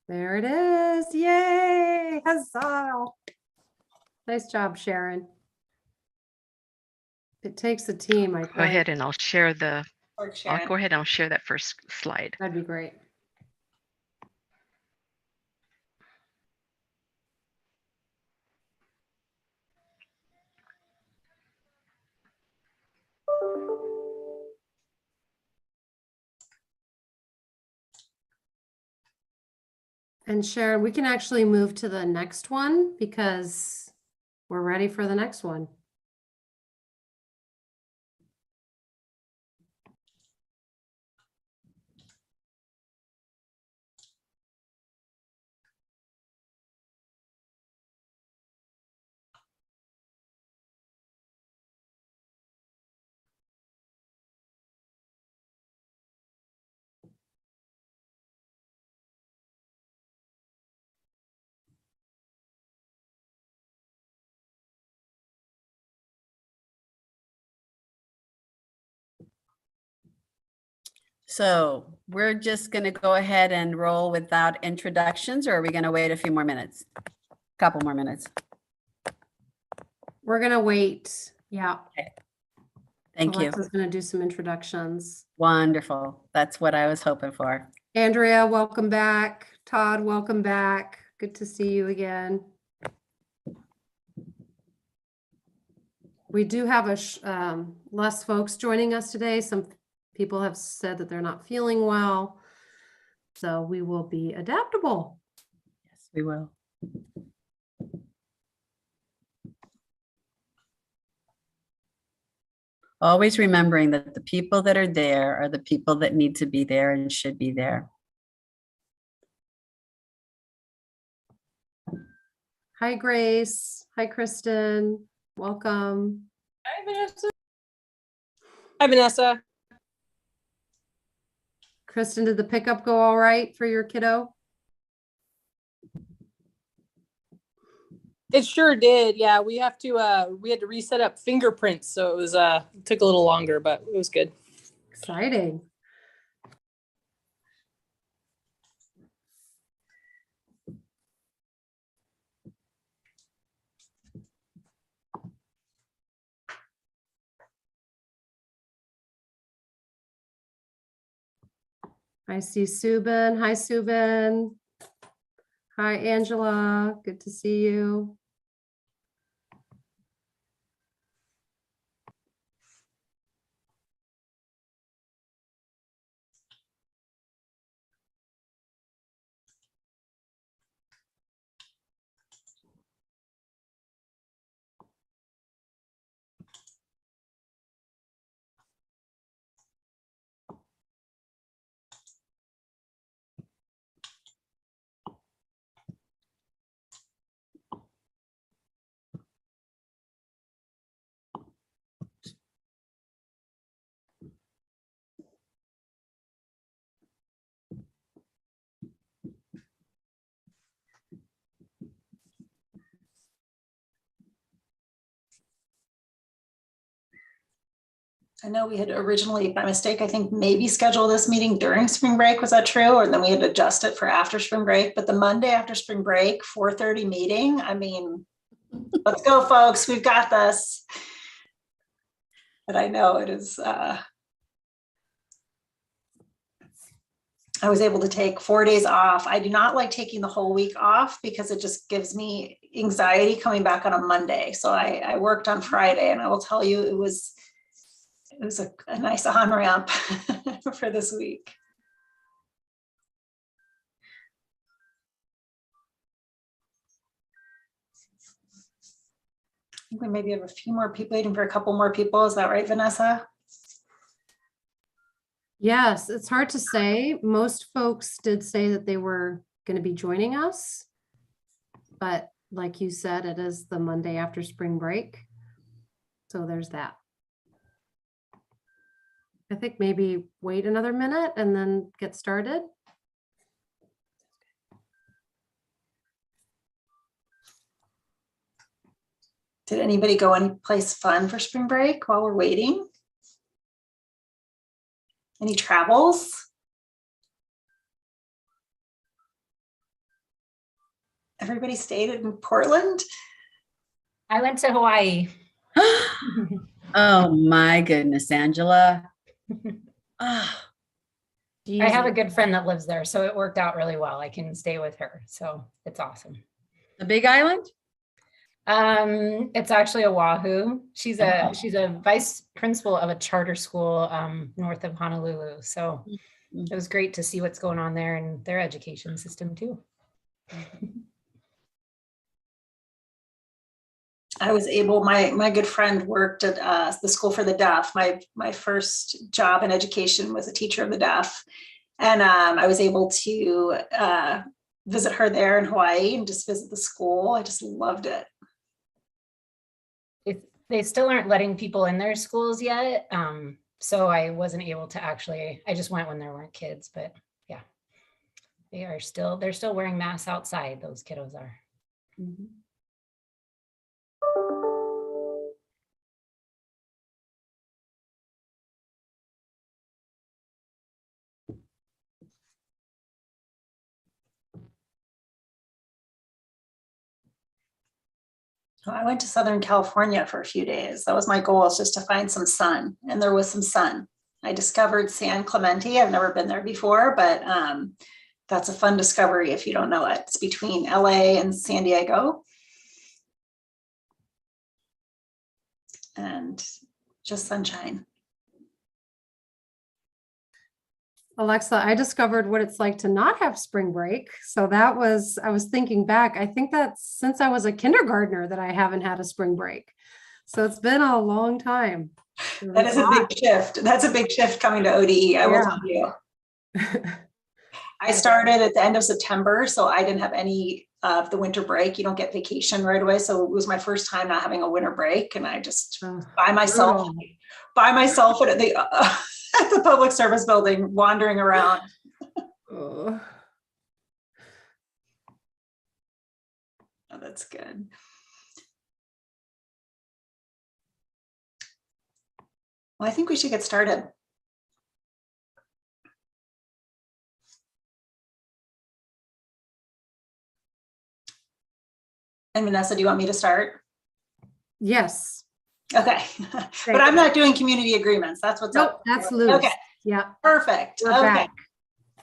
There it is. Yay. Huzzah. Nice job, Sharon. It takes a team, I think. Go ahead and I'll share the, Sharon. I'll go ahead and I'll share that first slide. That'd be great. And Sharon, we can actually move to the next one because we're ready for the next one. So we're just going to go ahead and roll without introductions, or are we going to wait a few more minutes? A couple more minutes. We're gonna wait. Yeah. Thank you. Alexa's gonna do some introductions. Wonderful. That's what I was hoping for. Andrea, welcome back. Todd, welcome back. Good to see you again. We do have less folks joining us today. Some people have said that they're not feeling well. So we will be adaptable. Yes, we will. Always remembering that the people that are there are the people that need to be there and should be there. Hi, Grace. Hi, Kristen. Welcome. Hi, Vanessa. Hi, Vanessa. Kristen, did the pickup go all right for your kiddo? It sure did. Yeah, we had to reset up fingerprints, so it was it took a little longer, but it was good. Exciting. I see Subin. Hi, Subin. Hi, Angela. Good to see you. I know we had originally, by mistake, I think maybe scheduled this meeting during spring break. Was that true? Or then we had to adjust it for after spring break. But the Monday after spring break, 4:30 meeting. I mean, let's go, folks. We've got this. But I know it is. I was able to take 4 days off. I do not like taking the whole week off because it just gives me anxiety coming back on a Monday. So I worked on Friday, and I will tell you, it was a nice on-ramp for this week. I think we maybe have a few more people, waiting for a couple more people. Is that right, Vanessa? Yes, it's hard to say. Most folks did say that they were going to be joining us. But like you said, it is the Monday after spring break. So there's that. I think maybe wait another minute and then get started. Did anybody go anyplace fun for spring break while we're waiting? Any travels? Everybody stayed in Portland? I went to Hawaii. Oh my goodness, Angela. Ah, I have a geez. good friend that lives there, so it worked out really well. I can stay with her, so it's awesome. The Big Island? It's actually Oahu. She's a Oh. she's a vice principal of a charter school north of Honolulu. So Mhm. it was great to see what's going on there in their education system too. I was able, my good friend worked at the School for the Deaf. My first job in education was a teacher of the deaf. And I was able to visit her there in Hawaii and just visit the school. I just loved it. They still aren't letting people in their schools yet. So I wasn't able to I just went when there weren't kids, but yeah, they're still wearing masks outside. Those kiddos are. Mhm. I went to Southern California for a few days. That was my goal, is just to find some sun, and there was some sun. I discovered San Clemente. I've never been there before, but that's a fun discovery if you don't know it. It's between LA and San Diego. And just sunshine. Alexa, I discovered what it's like to not have spring break. So I was thinking back, I think that's since I was a kindergartner that I haven't had a spring break. So it's been a long time. That is a big shift. That's a big shift coming to ODE, I will Yeah. tell you. I started at the end of September, so I didn't have any of the winter break. You don't get vacation right away. So it was my first time not having a winter break. And I just by myself at the at the public service building, wandering around. Oh. Oh, that's good. Well, I think we should get started. And Vanessa, do you want me to start? Yes. Okay. But I'm not doing community agreements. That's what's Nope, up. that's loose. Okay. Yeah. Perfect. We're Okay. back.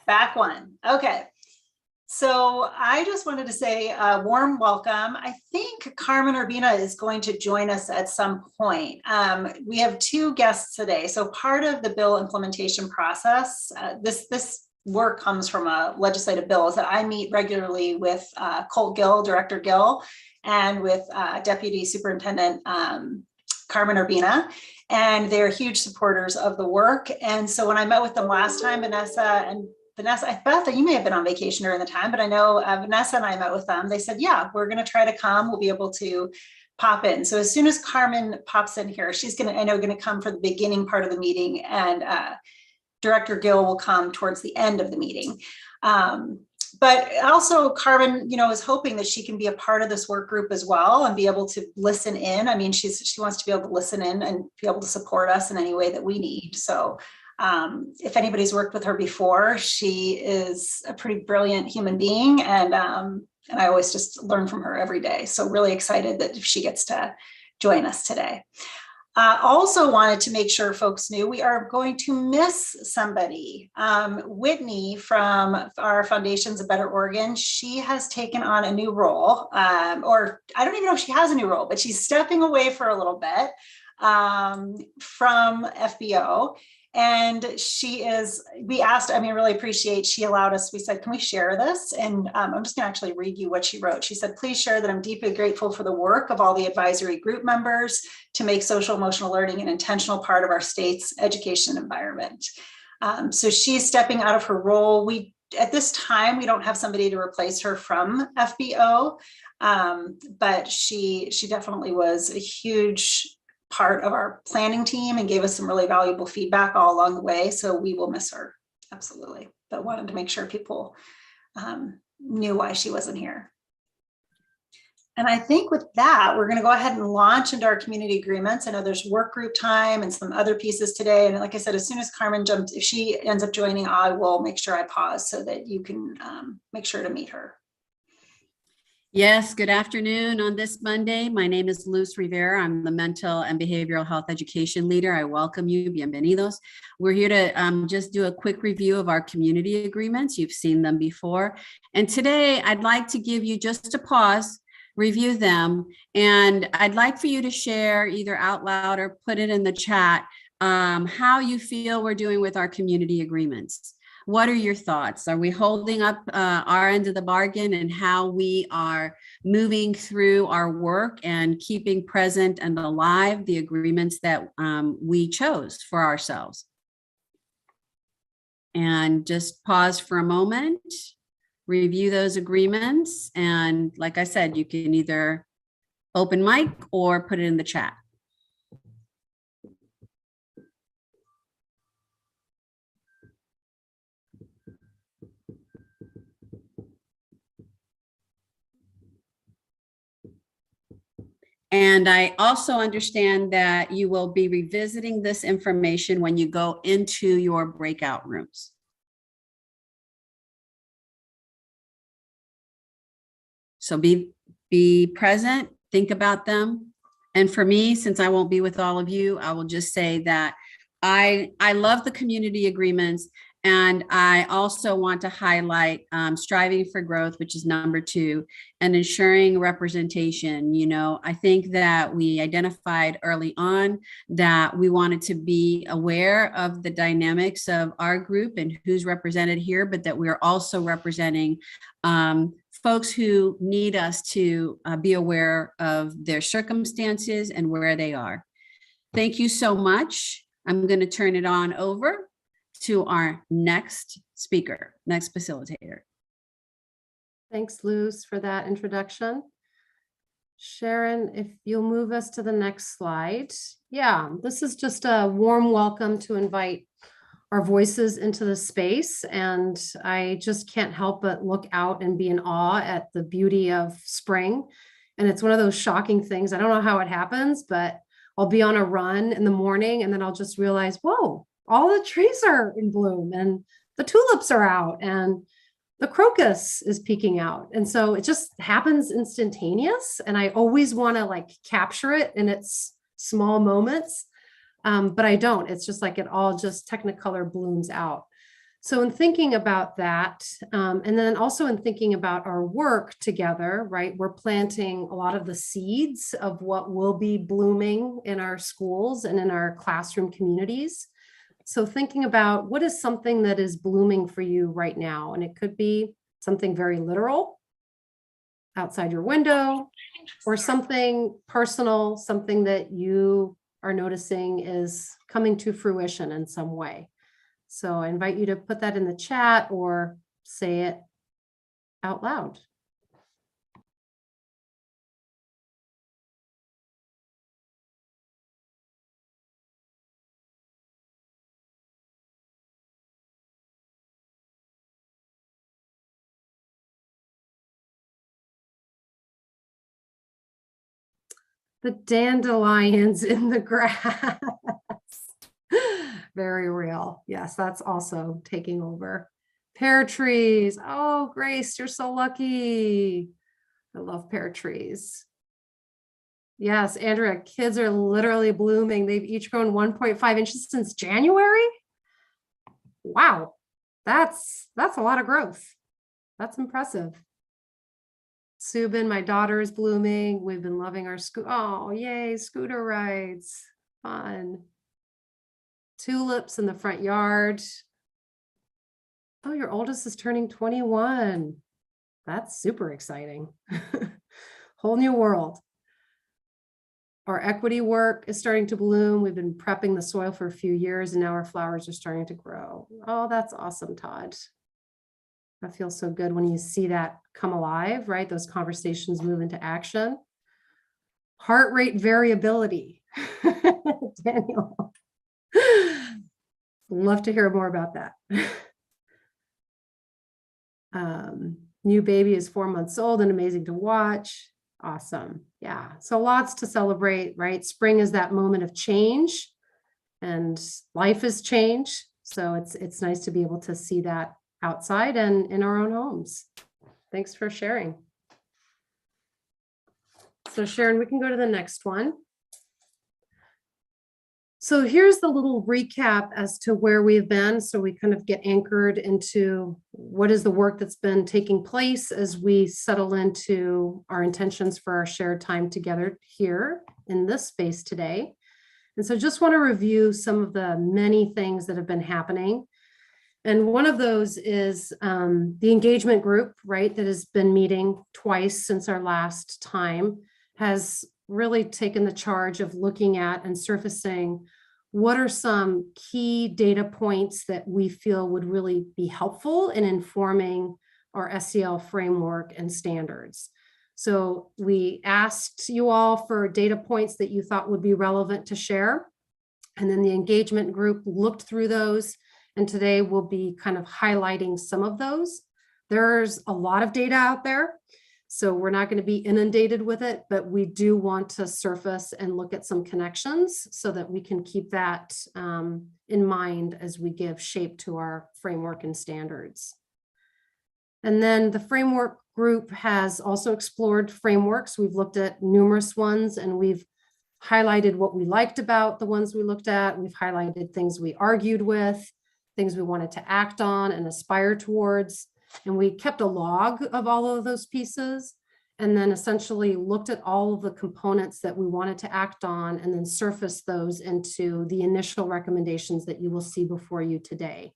Back one. Okay. So I just wanted to say a warm welcome. I think Carmen Urbina is going to join us at some point. We have two guests today. So part of the bill implementation process, this work comes from a legislative bill, is that I meet regularly with Colt Gill, Director Gill, and with Deputy Superintendent Carmen Urbina. And they're huge supporters of the work. And so when I met with them last time, Vanessa, Beth, you may have been on vacation during the time, but I know Vanessa and I met with them. They said, yeah, we're going to try to come. We'll be able to pop in. So as soon as Carmen pops in here, she's going to come for the beginning part of the meeting, and Director Gill will come towards the end of the meeting. But also Carmen, is hoping that she can be a part of this work group as well and be able to listen in. I mean, she wants to be able to listen in and be able to support us in any way that we need. So if anybody's worked with her before, she is a pretty brilliant human being, and I always just learn from her every day. So really excited that she gets to join us today. Also wanted to make sure folks knew we are going to miss somebody. Whitney from our Foundations of Better Oregon, she has taken on a new role, or I don't even know if she has a new role, but she's stepping away for a little bit from FBO. And we asked, really appreciate, she allowed us, we said, can we share this? And I'm just gonna actually read you what she wrote. She said, please share that I'm deeply grateful for the work of all the advisory group members to make social emotional learning an intentional part of our state's education environment. So she's stepping out of her role. At this time, we don't have somebody to replace her from FBO, but she definitely was a huge part of our planning team and gave us some really valuable feedback all along the way. So we will miss her, absolutely. But wanted to make sure people knew why she wasn't here. And I think with that, we're going to go ahead and launch into our community agreements. I know there's work group time and some other pieces today. And like I said, as soon as Carmen jumps, if she ends up joining, I will make sure I pause so that you can make sure to meet her. Yes, good afternoon on this Monday. My name is Luz Rivera. I'm the Mental and Behavioral Health Education Leader. I welcome you. Bienvenidos. We're here to just do a quick review of our community agreements. You've seen them before. And today I'd like to give you just a pause, review them, and I'd like for you to share either out loud or put it in the chat how you feel we're doing with our community agreements. What are your thoughts? Are we holding up our end of the bargain and how we are moving through our work and keeping present and alive the agreements that we chose for ourselves? And just pause for a moment, review those agreements. And like I said, you can either open mic or put it in the chat. And I also understand that you will be revisiting this information when you go into your breakout rooms. So be present, think about them. And for me, since I won't be with all of you, I will just say that I love the community agreements. And I also want to highlight striving for growth, which is number 2, and ensuring representation. You know, I think that we identified early on that we wanted to be aware of the dynamics of our group and who's represented here, but that we're also representing folks who need us to be aware of their circumstances and where they are. Thank you so much. I'm going to turn it on over to our next speaker, next facilitator. Thanks, Luz, for that introduction. Sharon, if you'll move us to the next slide. Yeah, this is just a warm welcome to invite our voices into the space. And I just can't help but look out and be in awe at the beauty of spring. And it's one of those shocking things. I don't know how it happens, but I'll be on a run in the morning and then I'll just realize, whoa, all the trees are in bloom and the tulips are out and the crocus is peeking out. And so it just happens instantaneous. And I always want to like capture it in its small moments. But I don't. It's just like it all just Technicolor blooms out. So in thinking about that, and then also in thinking about our work together, right, we're planting a lot of the seeds of what will be blooming in our schools and in our classroom communities. So thinking about what is something that is blooming for you right now, and it could be something very literal outside your window, or something personal, something that you are noticing is coming to fruition in some way. So I invite you to put that in the chat or say it out loud. The dandelions in the grass. Very real. Yes, that's also taking over. Pear trees. Oh, Grace, you're so lucky. I love pear trees. Yes, Andrea, kids are literally blooming. They've each grown 1.5 inches since January. Wow, that's a lot of growth. That's impressive. Subin, my daughter, is blooming. We've been loving our oh, yay, scooter rides. Fun. Tulips in the front yard. Oh, your oldest is turning 21. That's super exciting. Whole new world. Our equity work is starting to bloom. We've been prepping the soil for a few years and now our flowers are starting to grow. Oh, that's awesome, Todd. That feels so good when you see that come alive, right? Those conversations move into action. Heart rate variability. Daniel. Love to hear more about that. New baby is 4 months old and amazing to watch. Awesome. Yeah. So lots to celebrate, right? Spring is that moment of change and life is change. So it's nice to be able to see that outside and in our own homes. Thanks for sharing. So Sharon, we can go to the next one. So here's the little recap as to where we've been. So we kind of get anchored into what is the work that's been taking place as we settle into our intentions for our shared time together here in this space today. And so just want to review some of the many things that have been happening. And one of those is the engagement group, right, that has been meeting twice since our last time, has really taken the charge of looking at and surfacing what are some key data points that we feel would really be helpful in informing our SEL framework and standards. So we asked you all for data points that you thought would be relevant to share. And then the engagement group looked through those. And today we'll be kind of highlighting some of those. There's a lot of data out there, so we're not going to be inundated with it, but we do want to surface and look at some connections so that we can keep that in mind as we give shape to our framework and standards. And then the framework group has also explored frameworks. We've looked at numerous ones and we've highlighted what we liked about the ones we looked at. We've highlighted things we argued with, things we wanted to act on and aspire towards. And we kept a log of all of those pieces and then essentially looked at all of the components that we wanted to act on and then surfaced those into the initial recommendations that you will see before you today.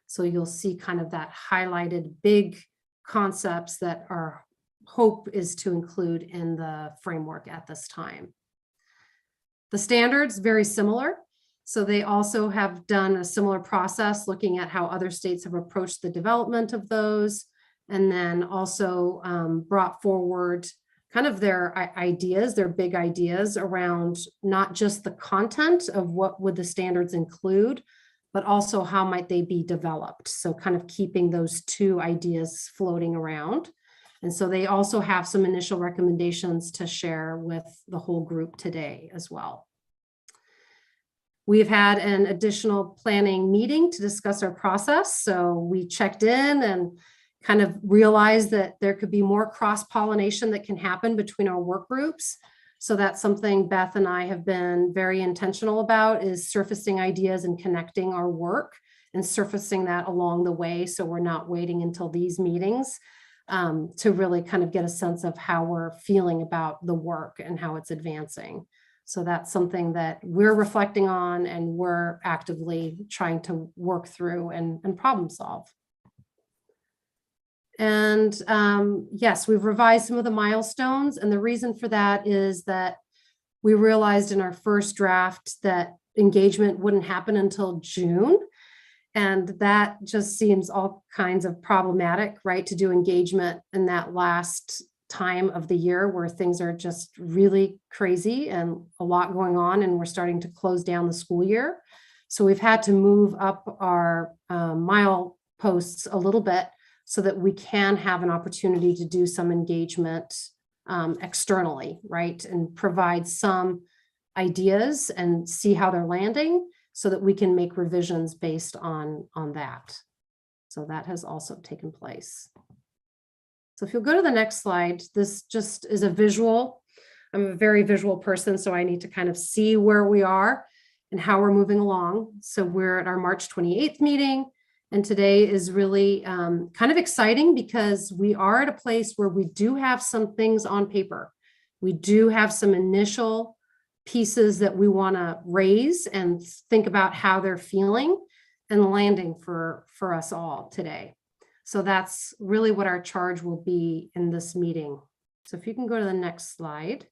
So you'll see kind of that highlighted big concepts that our hope is to include in the framework at this time. The standards, very similar. So they also have done a similar process looking at how other states have approached the development of those, and then also brought forward kind of their ideas, their big ideas around not just the content of what would the standards include, but also how might they be developed. So kind of keeping those two ideas floating around. And so they also have some initial recommendations to share with the whole group today as well. We've had an additional planning meeting to discuss our process. So we checked in and kind of realized that there could be more cross-pollination that can happen between our work groups. So that's something Beth and I have been very intentional about, is surfacing ideas and connecting our work and surfacing that along the way. So we're not waiting until these meetings to really kind of get a sense of how we're feeling about the work and how it's advancing. So that's something that we're reflecting on and we're actively trying to work through and problem solve. And yes, we've revised some of the milestones. And the reason for that is that we realized in our first draft that engagement wouldn't happen until June. And that just seems all kinds of problematic, right? To do engagement in that last time of the year where things are just really crazy and a lot going on and we're starting to close down the school year. So we've had to move up our mileposts a little bit so that we can have an opportunity to do some engagement externally, right? And provide some ideas and see how they're landing so that we can make revisions based on that. So that has also taken place. So if you'll go to the next slide, this just is a visual. I'm a very visual person, so I need to kind of see where we are and how we're moving along. So we're at our March 28th meeting, and today is really kind of exciting because we are at a place where we do have some things on paper. We do have some initial pieces that we want to raise and think about how they're feeling and landing for us all today. So that's really what our charge will be in this meeting. So if you can go to the next slide.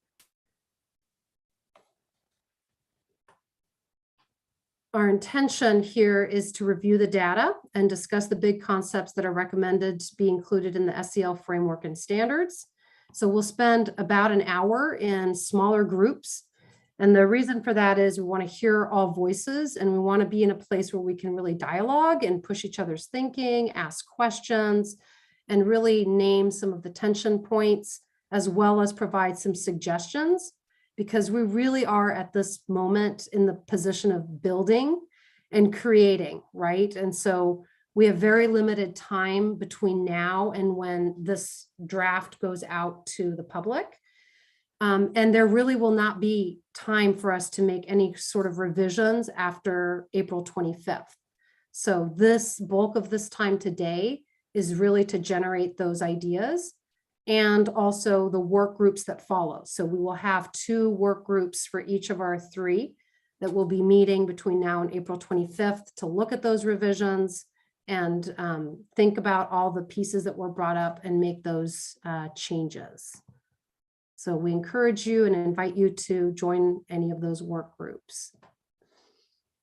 Our intention here is to review the data and discuss the big concepts that are recommended to be included in the SEL framework and standards. So we'll spend about an hour in smaller groups. And the reason for that is we want to hear all voices and we want to be in a place where we can really dialogue and push each other's thinking, ask questions, and really name some of the tension points, as well as provide some suggestions, because we really are at this moment in the position of building and creating, right? And so we have very limited time between now and when this draft goes out to the public. And there really will not be time for us to make any sort of revisions after April 25th. So this bulk of this time today is really to generate those ideas and also the work groups that follow. So we will have 2 work groups for each of our 3 that will be meeting between now and April 25th to look at those revisions and think about all the pieces that were brought up and make those changes. So we encourage you and invite you to join any of those work groups.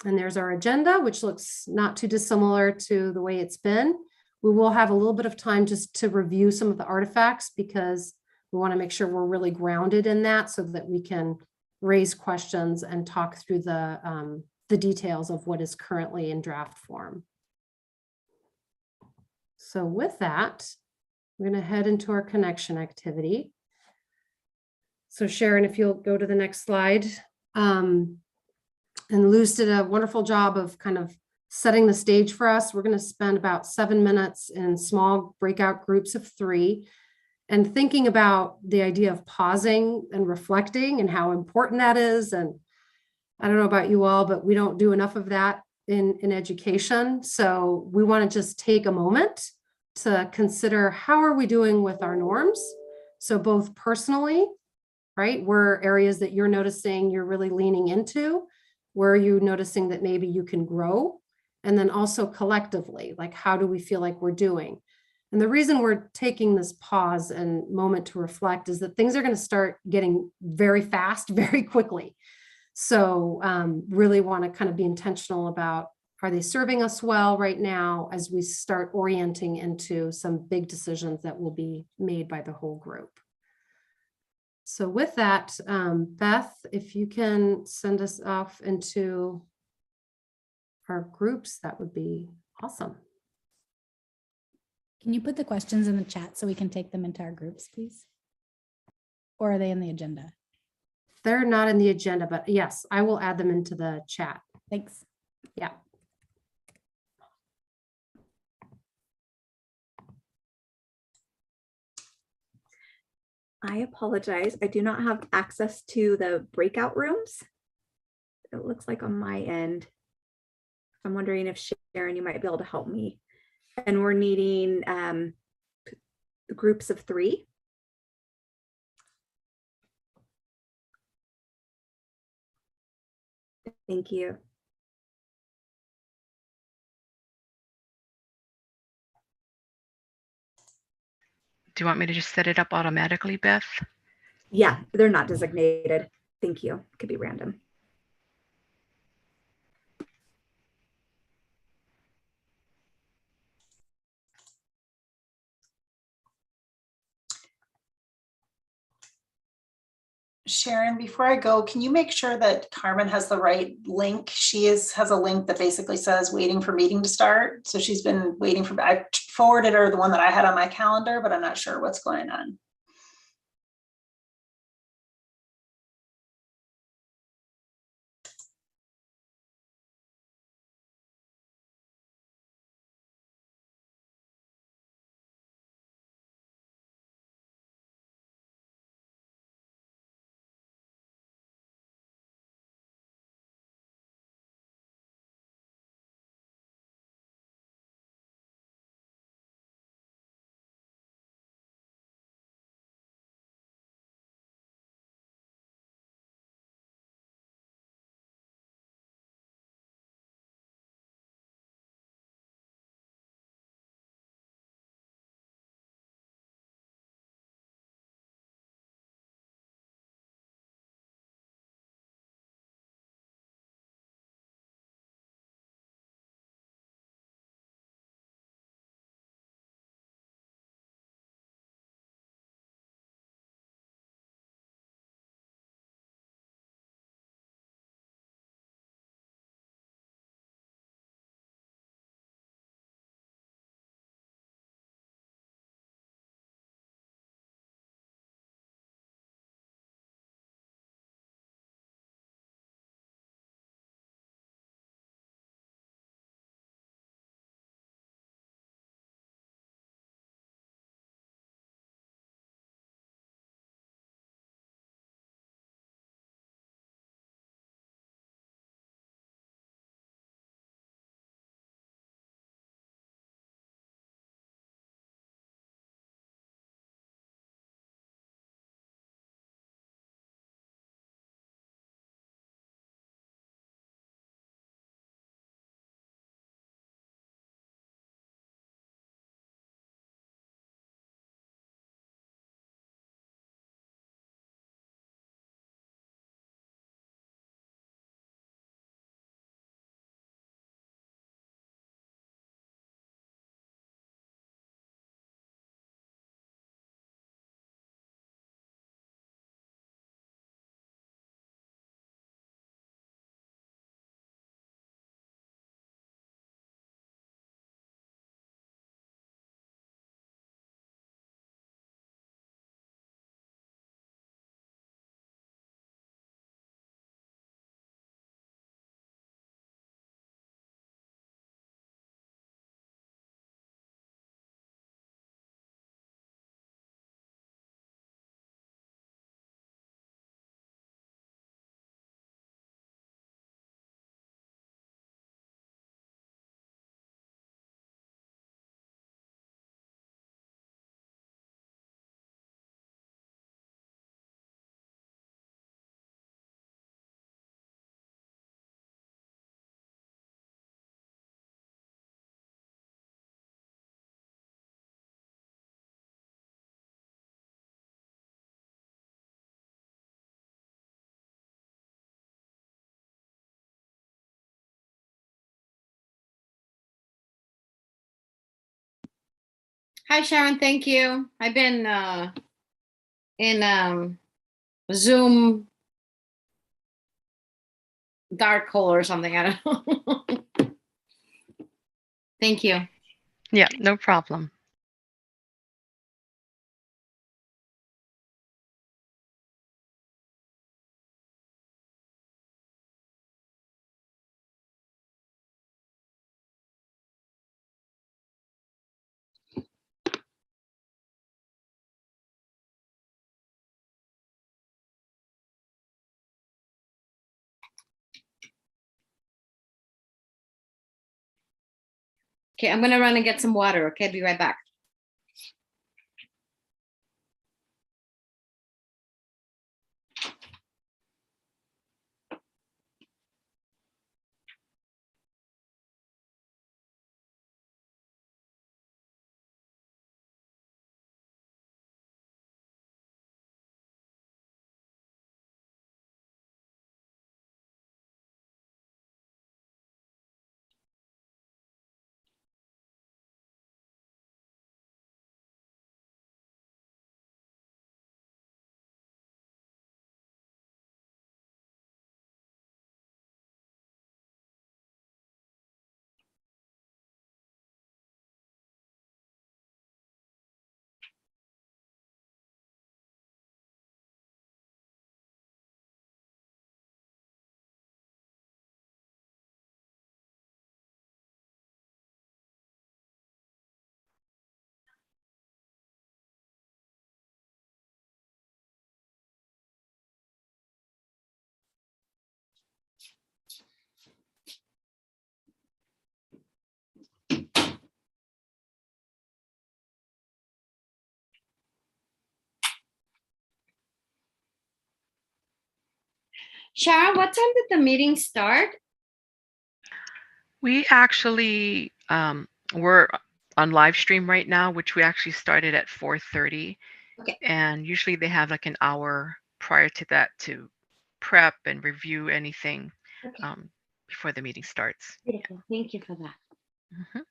And there's our agenda, which looks not too dissimilar to the way it's been. We will have a little bit of time just to review some of the artifacts because we want to make sure we're really grounded in that so that we can raise questions and talk through the details of what is currently in draft form. So with that, we're going to head into our connection activity. So Sharon, if you'll go to the next slide. And Luz did a wonderful job of kind of setting the stage for us. We're going to spend about 7 minutes in small breakout groups of 3 and thinking about the idea of pausing and reflecting and how important that is. And I don't know about you all, but we don't do enough of that in education. So we want to just take a moment to consider how are we doing with our norms? So both personally, right? Where are areas that you're noticing you're really leaning into? Where are you noticing that maybe you can grow? And then also collectively, like how do we feel like we're doing? And the reason we're taking this pause and moment to reflect is that things are going to start getting very fast, very quickly. So really want to kind of be intentional about, are they serving us well right now as we start orienting into some big decisions that will be made by the whole group. So with that, Beth, if you can send us off into our groups, that would be awesome. Can you put the questions in the chat so we can take them into our groups, please? Or are they in the agenda? They're not in the agenda, but yes, I will add them into the chat. Thanks. Yeah. I apologize. I do not have access to the breakout rooms. It looks like on my end. I'm wondering if Sharon, you might be able to help me. And we're needing groups of 3. Thank you. Do you want me to just set it up automatically, Beth? Yeah, they're not designated. Thank you. Could be random. Sharon, before I go, can you make sure that Carmen has the right link? She has a link that basically says waiting for meeting to start. So she's been waiting for, I forwarded her the one that I had on my calendar, but I'm not sure what's going on. Hi, Sharon. Thank you. I've been in Zoom dark hole or something. I don't know. Thank you. Yeah, no problem. Okay, I'm gonna run and get some water. Okay, be right back. Sharon, what time did the meeting start? We actually we're on live stream right now, which we actually started at 4:30. Okay. And usually they have like an hour prior to that to prep and review anything Okay. before the meeting starts. Beautiful. Thank you for that. Mhm.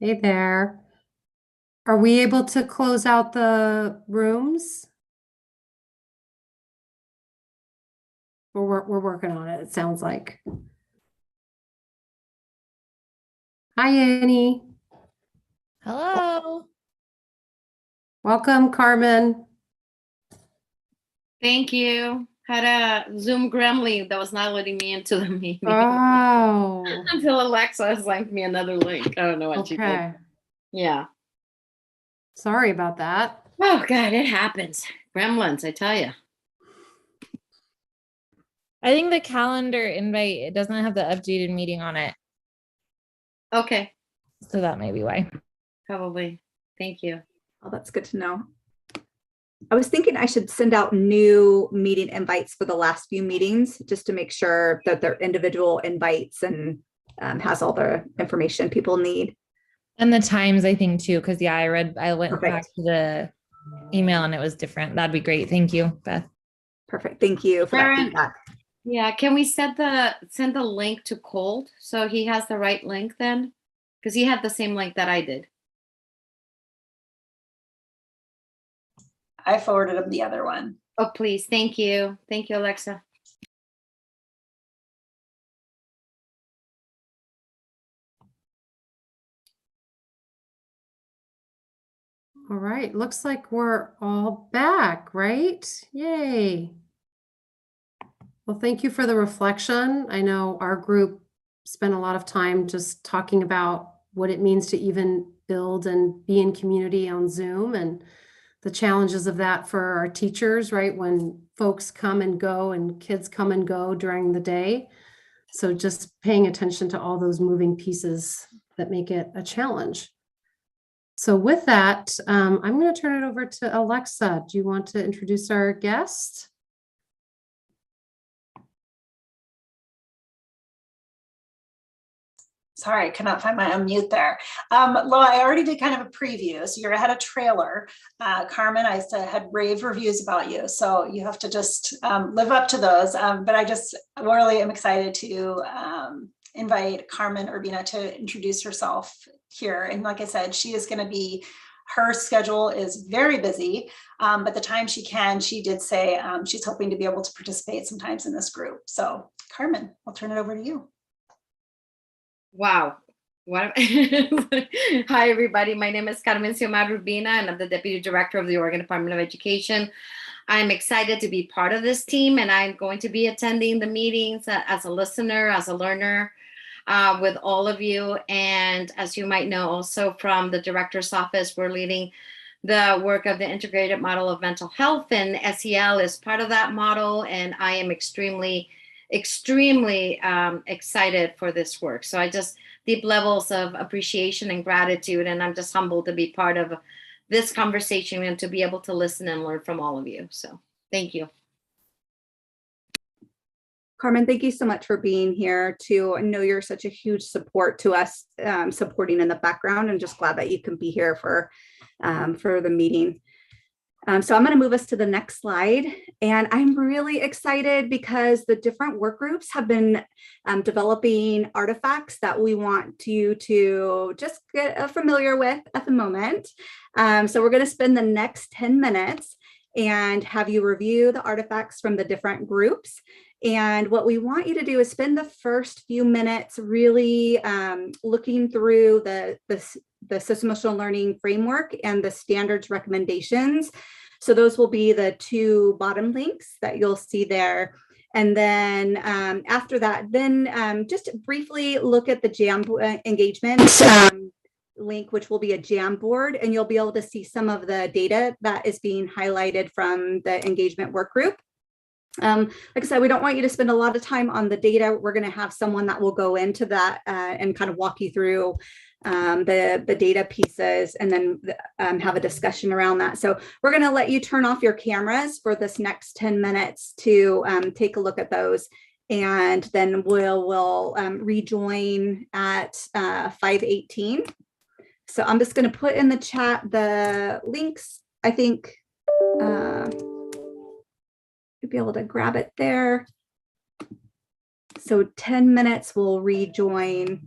Hey there. Are we able to close out the rooms? We're working on it, it sounds like. Hi, Annie. Hello. Welcome, Carmen. Thank you. Had a Zoom gremlin that was not letting me into the meeting Oh, until Alexa sent me another link. I don't know what she did. okay. Yeah. Sorry about that. Oh God, it happens. Gremlins, I tell you. I think the calendar invite, it doesn't have the updated meeting on it. Okay, So that may be why. probably. Thank you. Oh, that's good to know. I was thinking I should send out new meeting invites for the last few meetings, just to make sure that they're individual invites and has all the information people need. And the times, I think, too, because yeah, I went Perfect. back to the email and it was different. That'd be great. Thank you, Beth. Perfect. Thank you for that Sharon, feedback. yeah, can we send the link to Colt so he has the right link then? Because he had the same link that I did. I forwarded him the other one. Oh, please. Thank you. Thank you, Alexa. All right, looks like we're all back, right? Yay. Well, thank you for the reflection. I know our group spent a lot of time just talking about what it means to even build and be in community on Zoom and the challenges of that for our teachers, right? When folks come and go and kids come and go during the day. So just paying attention to all those moving pieces that make it a challenge. So with that, I'm going to turn it over to Alexa. Do you want to introduce our guest? Sorry, I could not find my unmute there. Well, I already did kind of a preview. So you had a trailer. Carmen, I had rave reviews about you. So you have to just live up to those. But I just really am excited to invite Carmen Urbina to introduce herself here. And like I said, she is going to be, her schedule is very busy, but the time she can, she did say she's hoping to be able to participate sometimes in this group. So Carmen, I'll turn it over to you. Wow. What? Hi, everybody. My name is Carmen Xiomar Rubina, and I'm the Deputy Director of the Oregon Department of Education. I'm excited to be part of this team, and I'm going to be attending the meetings as a listener, as a learner with all of you. And as you might know, also from the Director's Office, we're leading the work of the Integrated Model of Mental Health, and SEL is part of that model, and I am extremely excited for this work. So I just deep levels of appreciation and gratitude, and I'm just humbled to be part of this conversation and to be able to listen and learn from all of you. So thank you. Carmen, thank you so much for being here too. I know you're such a huge support to us, supporting in the background, and just glad that you can be here for the meeting. So I'm going to move us to the next slide, and I'm really excited because the different work groups have been developing artifacts that we want you to just get familiar with at the moment. So we're going to spend the next 10 minutes and have you review the artifacts from the different groups. And what we want you to do is spend the first few minutes really looking through the system emotional learning framework and the standards recommendations. So those will be the two bottom links that you'll see there. And then after that, then just briefly look at the JAM engagement link, which will be a JAM board, and you'll be able to see some of the data that is being highlighted from the engagement work group. Like I said, we don't want you to spend a lot of time on the data. We're going to have someone that will go into that and kind of walk you through the data pieces, and then have a discussion around that. So we're going to let you turn off your cameras for this next 10 minutes to take a look at those. And then we'll rejoin at 5:18. So I'm just going to put in the chat the links. I think you'll be able to grab it there. So 10 minutes, we'll rejoin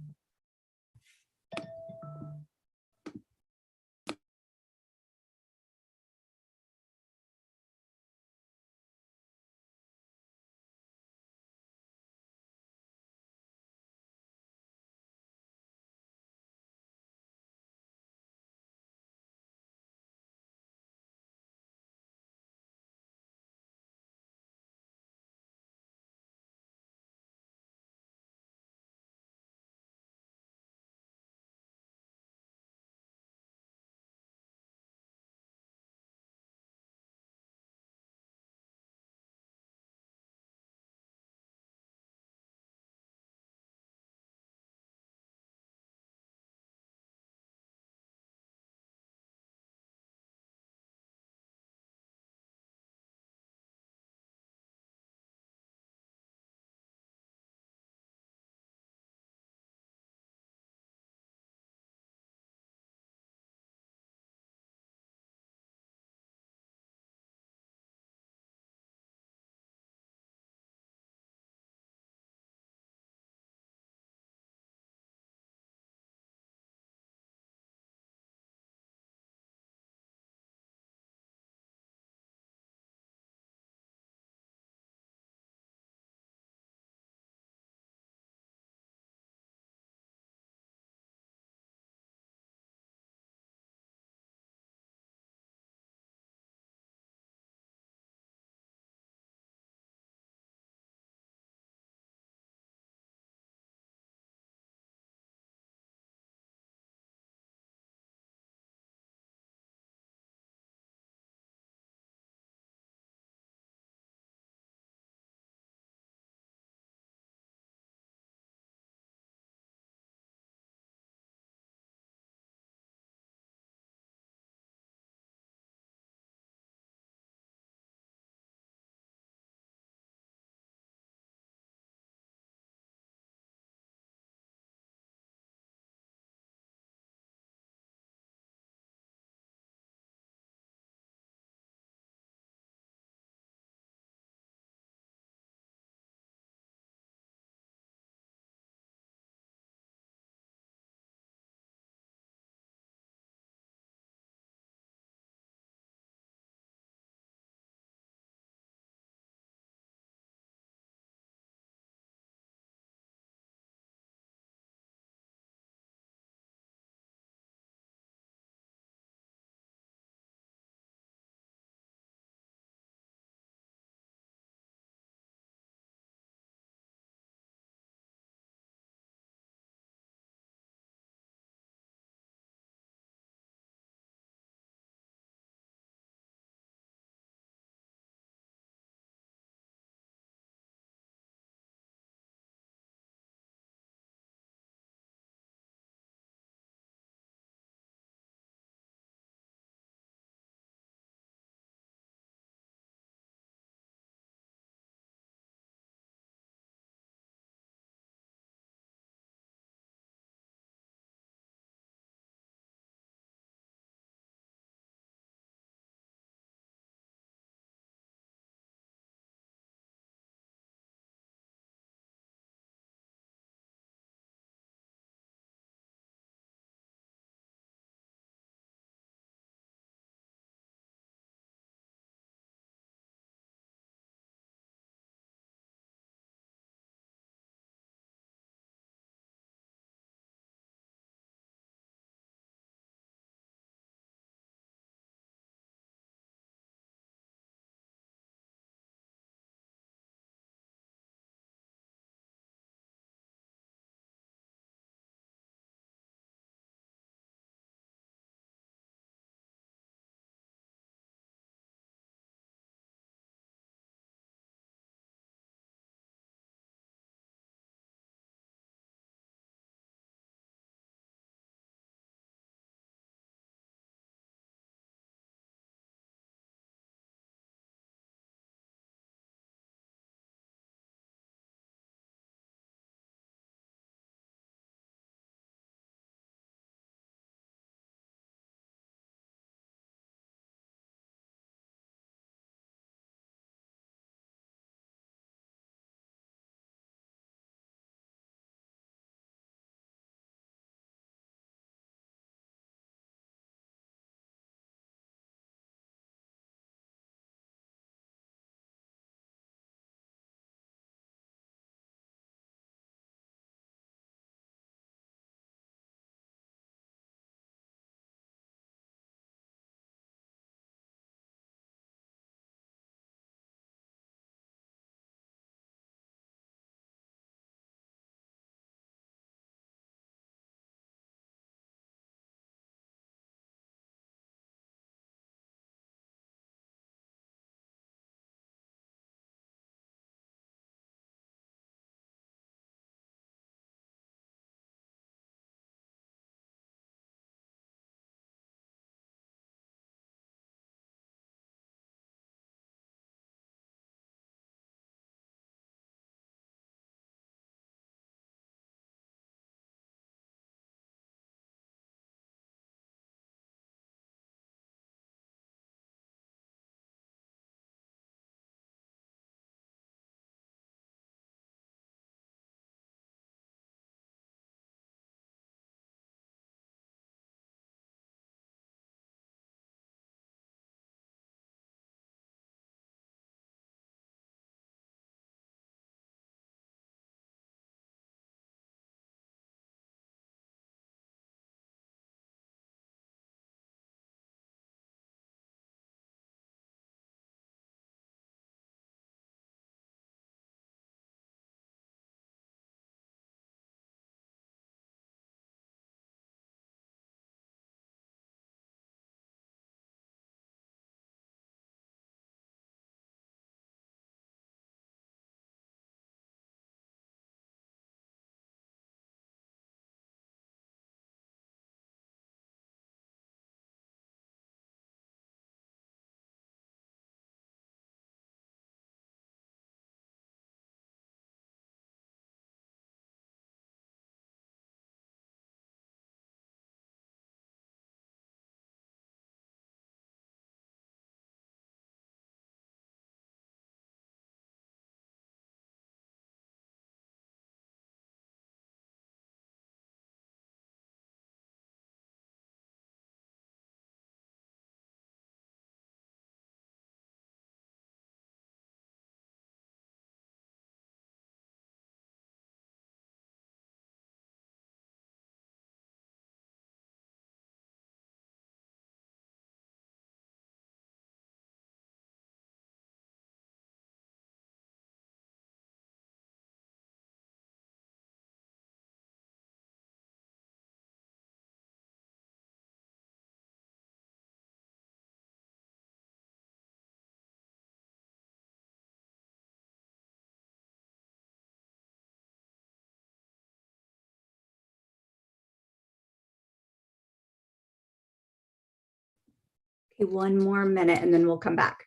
Okay, one more minute and then we'll come back.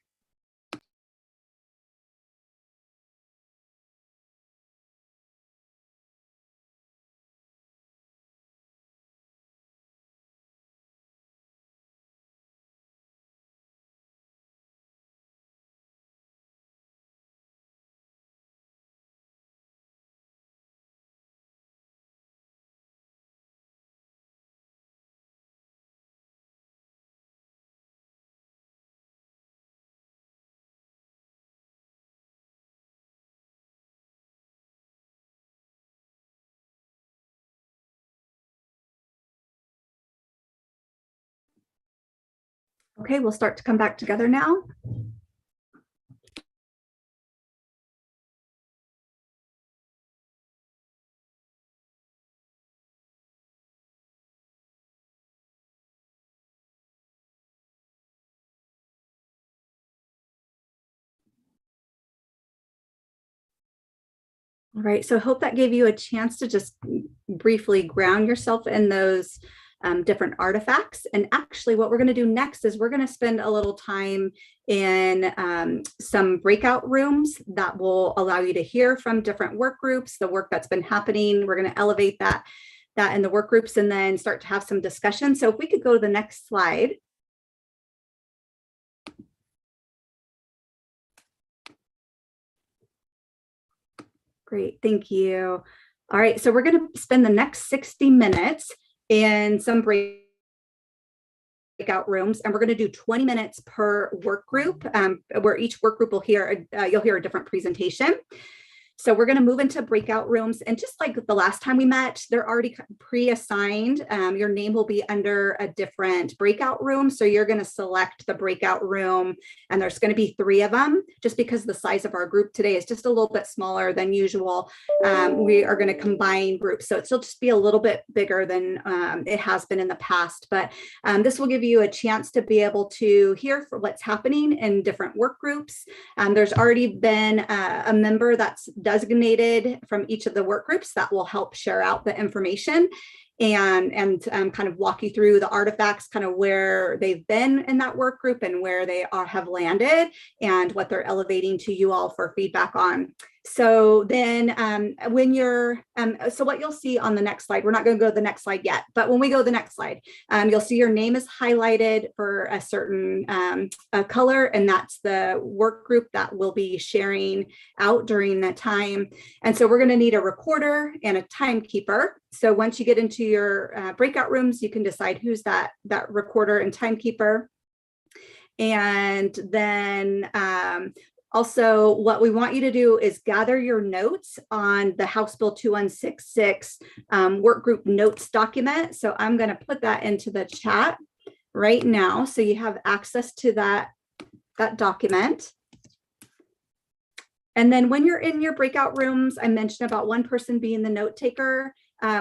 Okay, we'll start to come back together now. All right, so I hope that gave you a chance to just briefly ground yourself in those different artifacts. And actually what we're going to do next is we're going to spend a little time in some breakout rooms that will allow you to hear from different work groups, the work that's been happening. We're going to elevate that in the work groups and then start to have some discussion. So if we could go to the next slide. Great, thank you. All right, so we're going to spend the next 60 minutes in some breakout rooms, and we're going to do 20 minutes per work group, where each work group will hear, you'll hear a different presentation. So we're going to move into breakout rooms, and just like the last time we met, they're already pre-assigned. Your name will be under a different breakout room. So you're going to select the breakout room, and there's going to be 3 of them. Just because the size of our group today is just a little bit smaller than usual, we are going to combine groups. So it'll just be a little bit bigger than it has been in the past. But this will give you a chance to be able to hear for what's happening in different work groups. There's already been a member that's designated from each of the work groups that will help share out the information and kind of walk you through the artifacts, kind of where they've been in that work group and where they have landed and what they're elevating to you all for feedback on. So then when you're, so what you'll see on the next slide, we're not going to go to the next slide yet, but when we go to the next slide, you'll see your name is highlighted for a certain color, and that's the work group that will be sharing out during that time. And so we're going to need a recorder and a timekeeper. So once you get into your breakout rooms, you can decide who's that recorder and timekeeper. And then also, what we want you to do is gather your notes on the House Bill 2166 work group notes document. So I'm going to put that into the chat right now, so you have access to that document. And then when you're in your breakout rooms, I mentioned about one person being the note taker.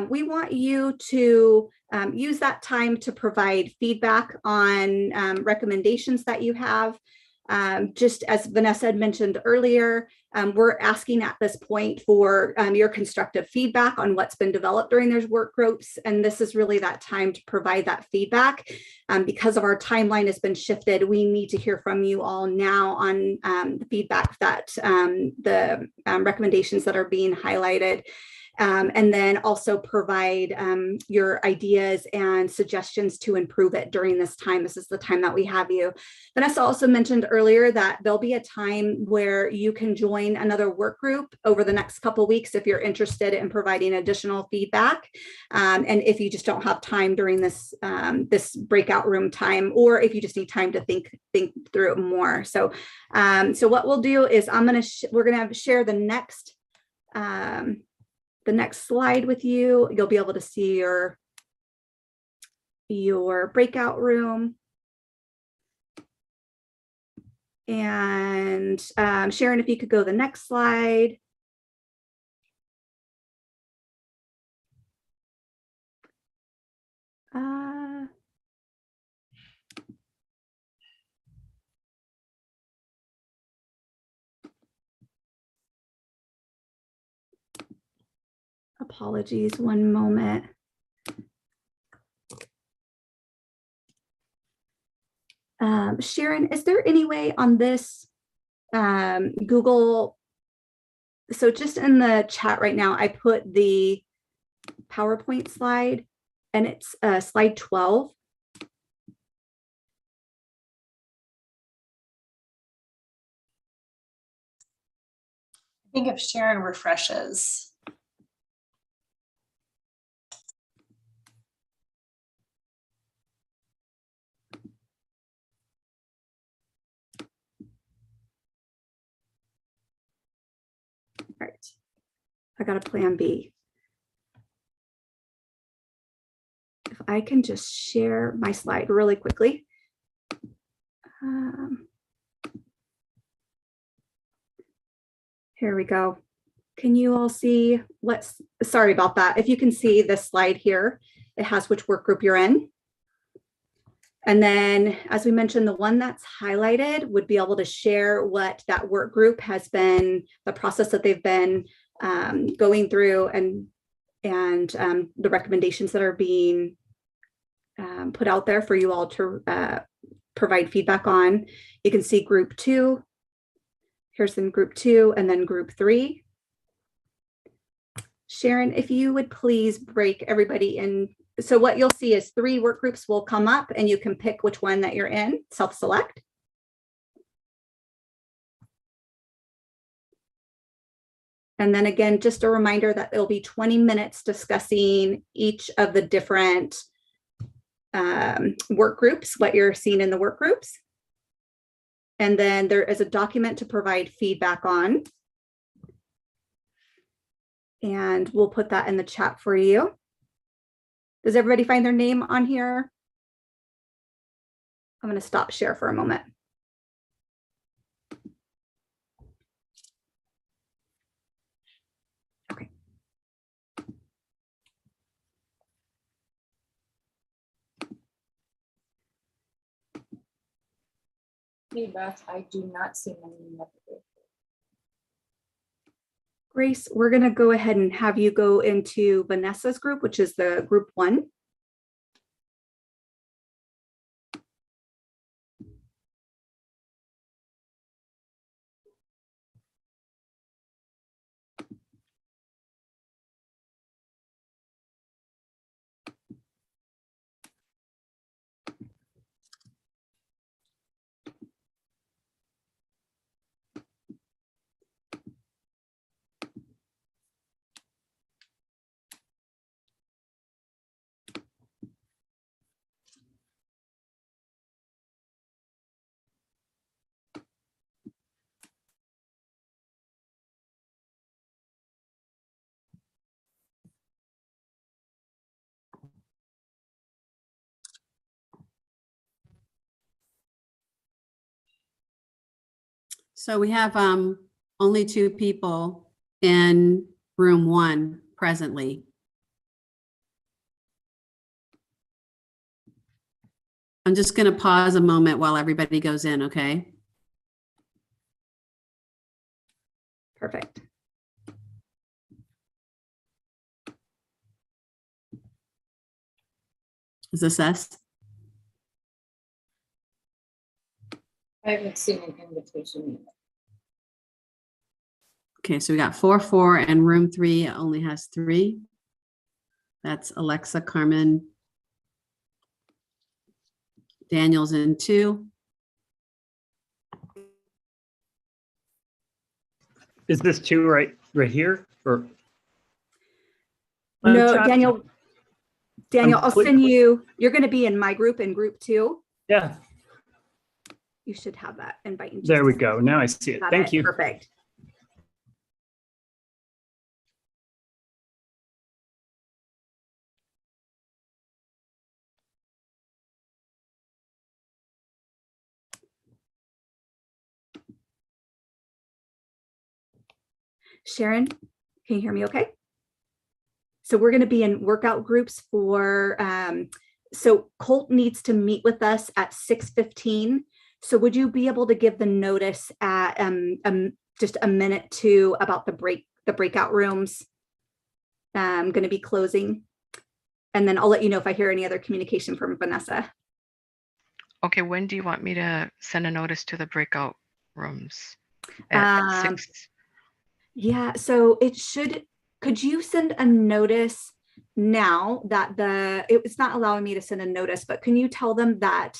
We want you to use that time to provide feedback on recommendations that you have. Just as Vanessa had mentioned earlier, we're asking at this point for your constructive feedback on what's been developed during those work groups. And this is really that time to provide that feedback. Because of our timeline has been shifted, we need to hear from you all now on the feedback that the recommendations that are being highlighted. And then also provide your ideas and suggestions to improve it during this time. This is the time that we have you. Vanessa also mentioned earlier that there'll be a time where you can join another work group over the next couple of weeks if you're interested in providing additional feedback. And if you just don't have time during this this breakout room time, or if you just need time to think through it more. So so what we'll do is we're gonna share the next slide with you. You'll be able to see your breakout room. And Sharon, if you could go to the next slide. Apologies, one moment. Sharon, is there any way on this Google? So just in the chat right now, I put the PowerPoint slide, and it's slide 12. I think if Sharon refreshes. All right, I got a plan B. If I can just share my slide really quickly. Here we go. Can you all see sorry about that. If you can see this slide here, it has which work group you're in. And then, as we mentioned, the one that's highlighted would be able to share what that work group has been, the process that they've been going through, and the recommendations that are being put out there for you all to provide feedback on. You can see group 2. Here's then group 2 and then group 3. Sharon, if you would please break everybody in. So what you'll see is 3 work groups will come up, and you can pick which one that you're in, self-select. And then again, just a reminder that there'll be 20 minutes discussing each of the different work groups, what you're seeing in the work groups. And then there is a document to provide feedback on. And we'll put that in the chat for you. Does everybody find their name on here? I'm going to stop share for a moment. Okay. Hey, Beth, I do not see my name up there. Grace, we're going to go ahead and have you go into Vanessa's group, which is the group 1. So we have only 2 people in room 1 presently. I'm just going to pause a moment while everybody goes in, okay? Perfect. Is this us? I haven't seen an invitation yet. Okay, so we got 4 and room 3 only has 3. That's Alexa, Carmen, Daniel's in 2. Is this 2 right here or? No, Daniel, I'll send you, you're going to be in my group in group 2. Yeah. You should have that invite. There we go. Now I see it. Thank you. Perfect. Sharon, can you hear me okay? So we're going to be in workout groups for, so Colt needs to meet with us at 6:15. So would you be able to give the notice at just a minute to about the breakout rooms going to be closing? And then I'll let you know if I hear any other communication from Vanessa. Okay, when do you want me to send a notice to the breakout rooms? At 6? Yeah, so it should, could you send a notice now that it's not allowing me to send a notice, but can you tell them that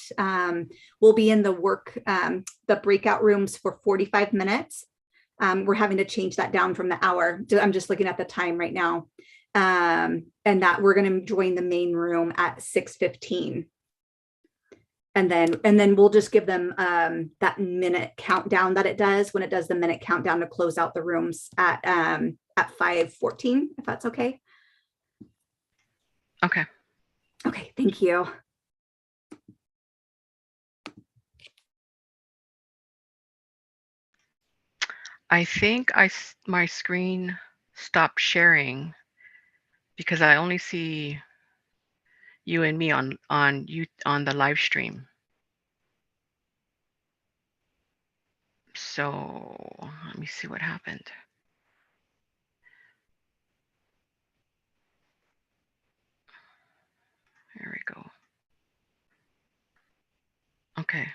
we'll be in the breakout rooms for 45 minutes? We're having to change that down from the hour. I'm just looking at the time right now. And that we're going to join the main room at 6:15. And then we'll just give them that minute countdown that it does when it does the minute countdown to close out the rooms at 5:14, if that's okay. Okay. Okay, thank you. I think my screen stopped sharing because I only see you and me on the live stream. So let me see what happened. There we go. Okay.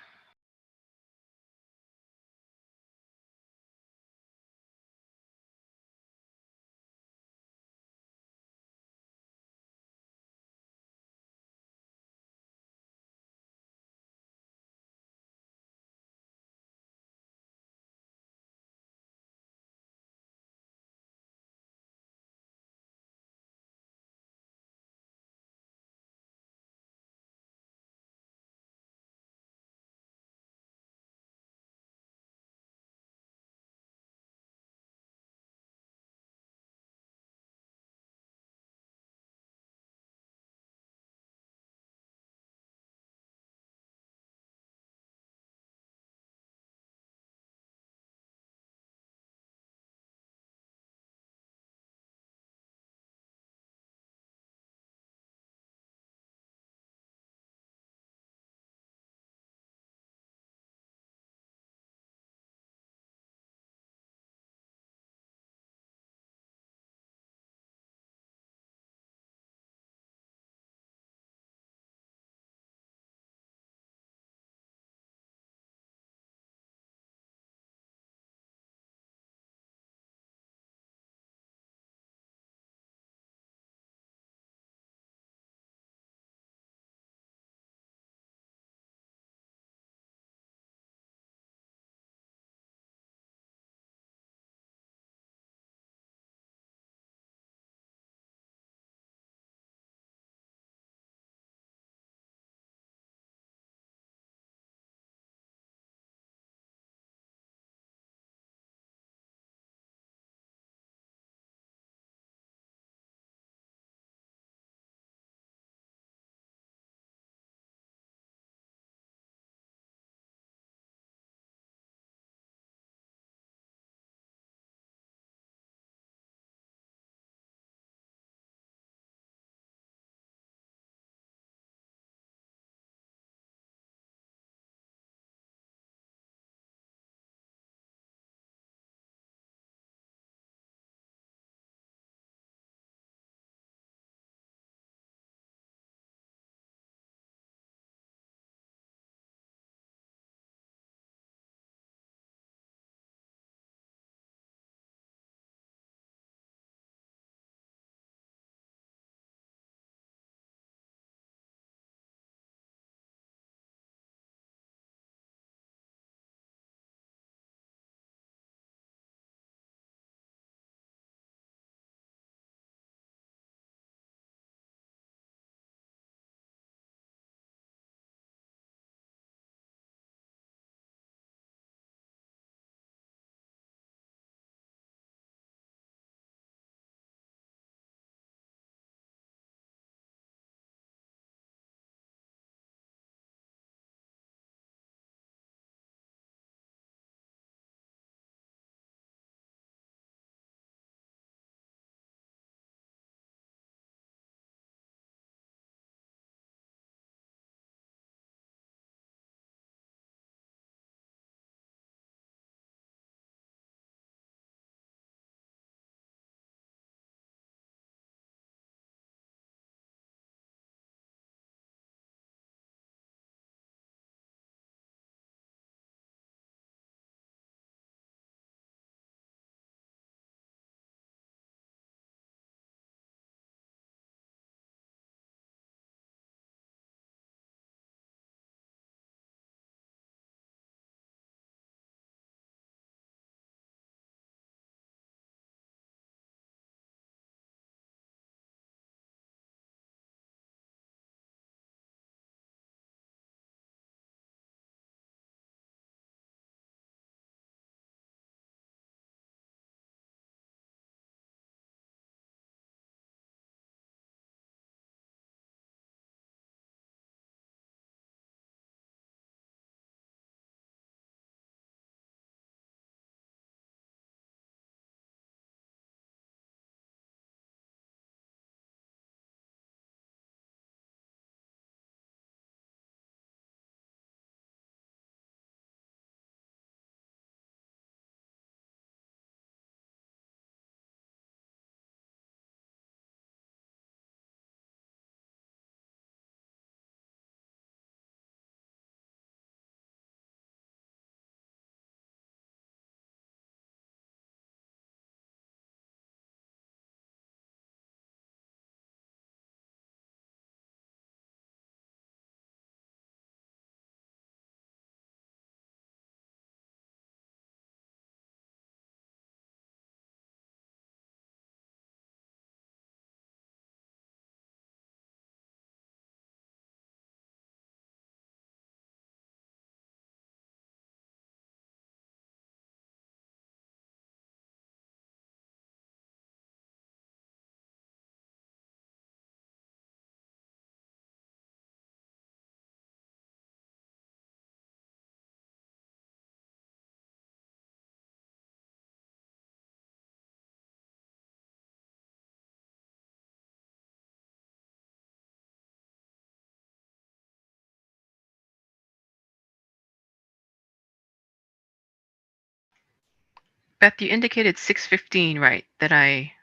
Beth, you indicated 6:15, right? That I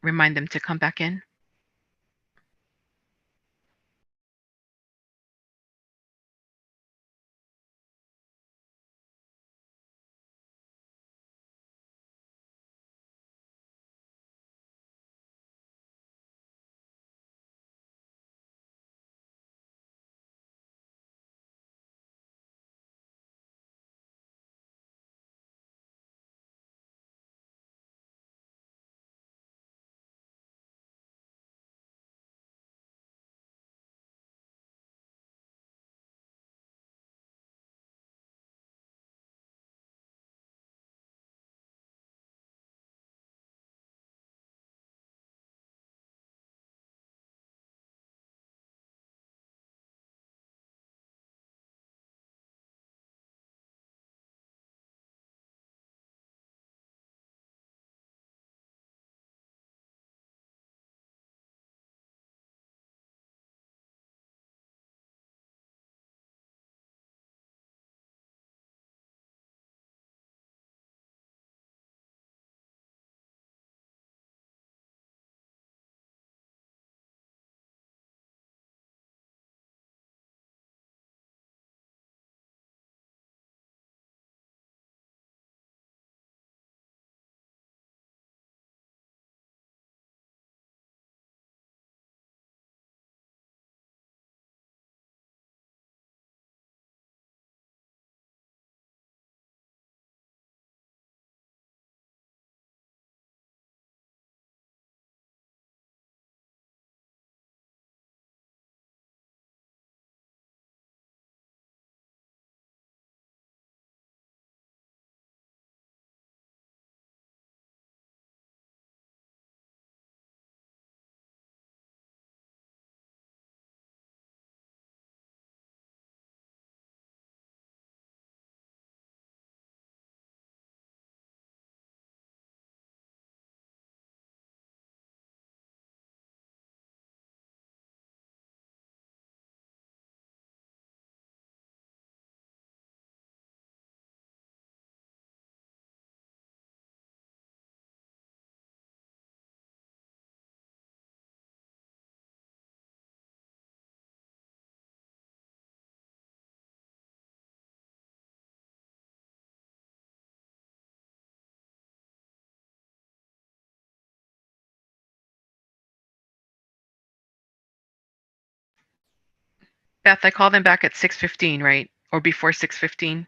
remind them to come back in? Beth, I call them back at 6:15, right? Or before 6:15?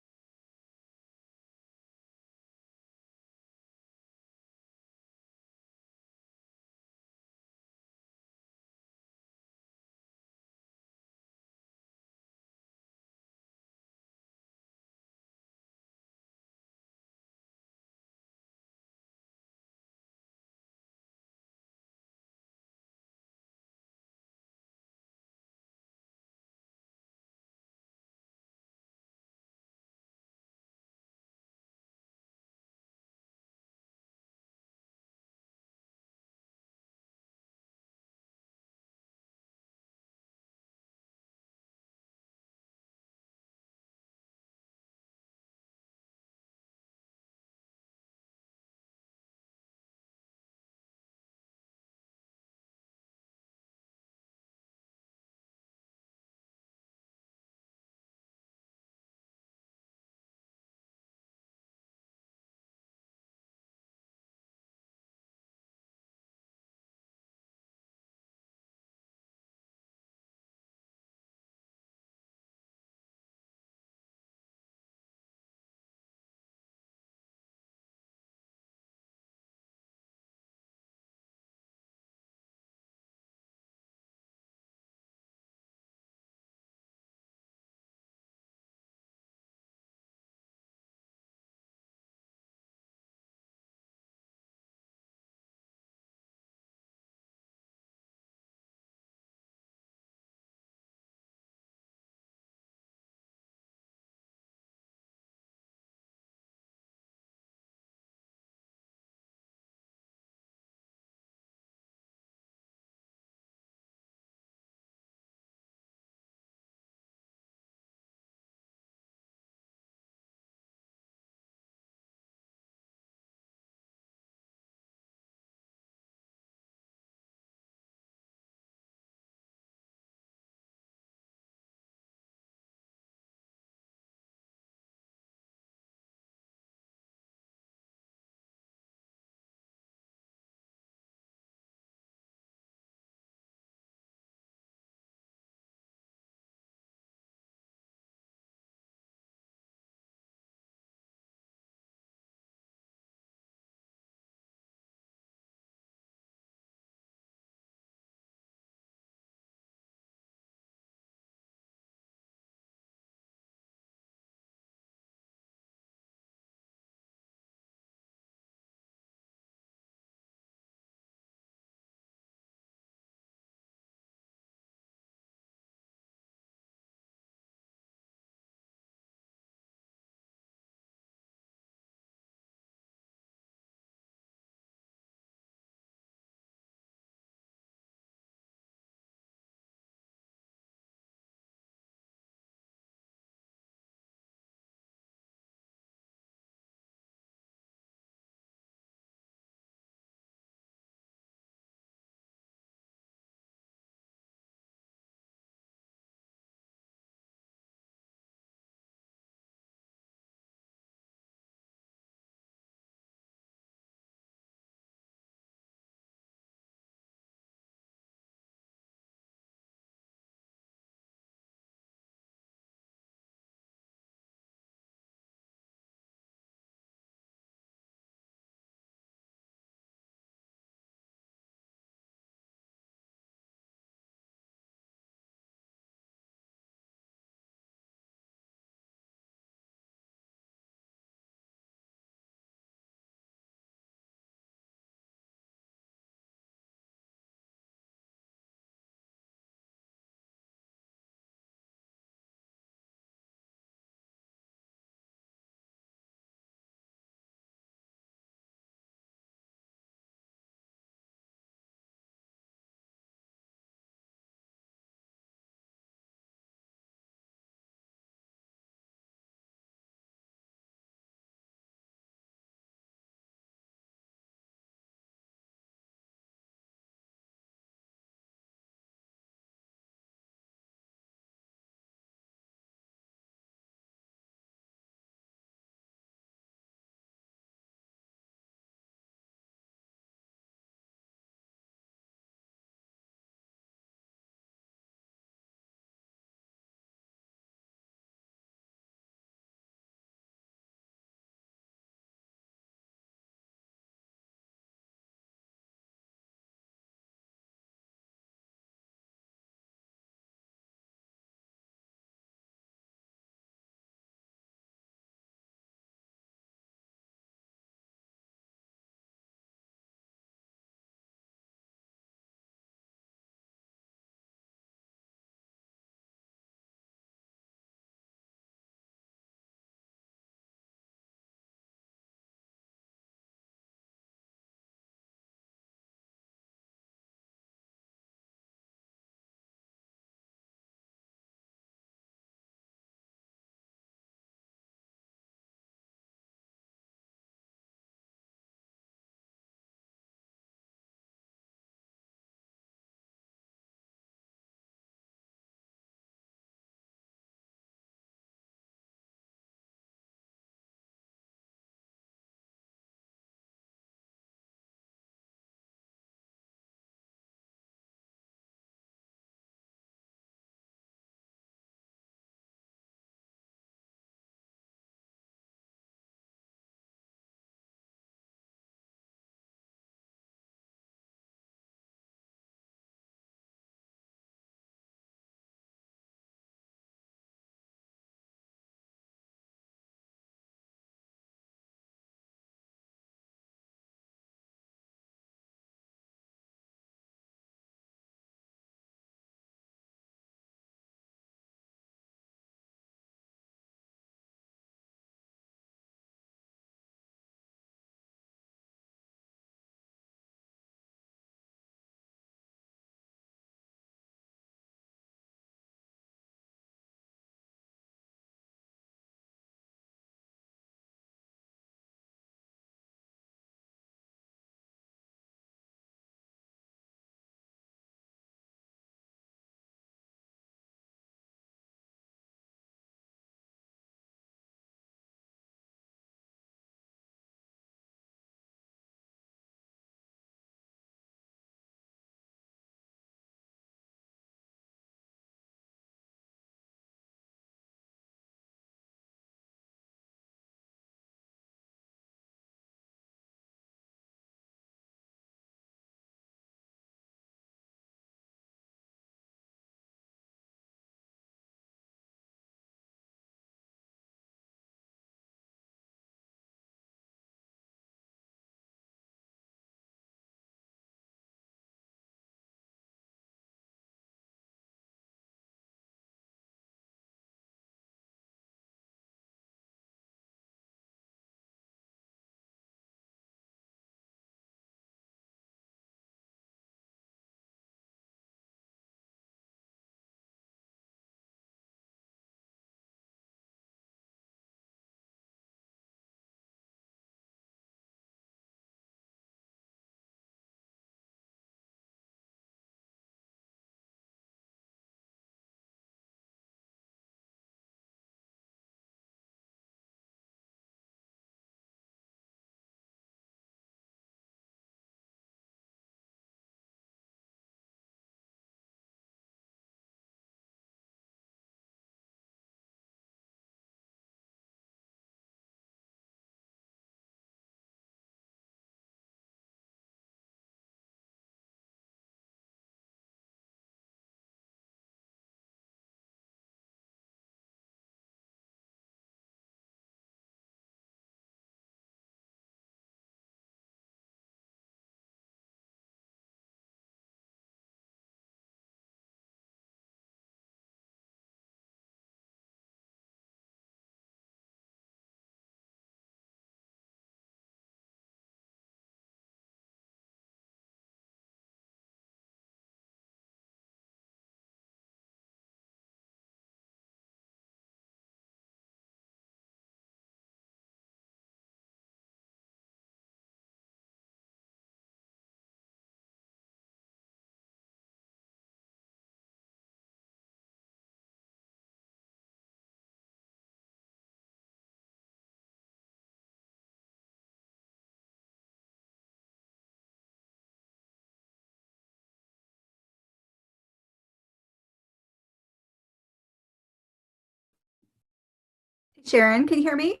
Sharon, can you hear me?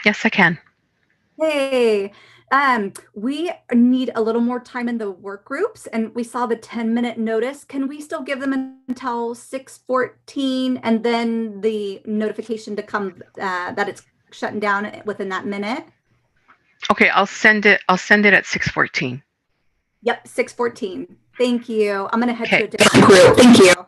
Yes, I can. Hey, we need a little more time in the work groups, and we saw the 10-minute notice. Can we still give them until 6:14 and then the notification to come that it's shutting down within that minute? Okay, I'll send it at 6:14. Yep, 6:14. Thank you. I'm gonna head to Okay. a different group. Thank you.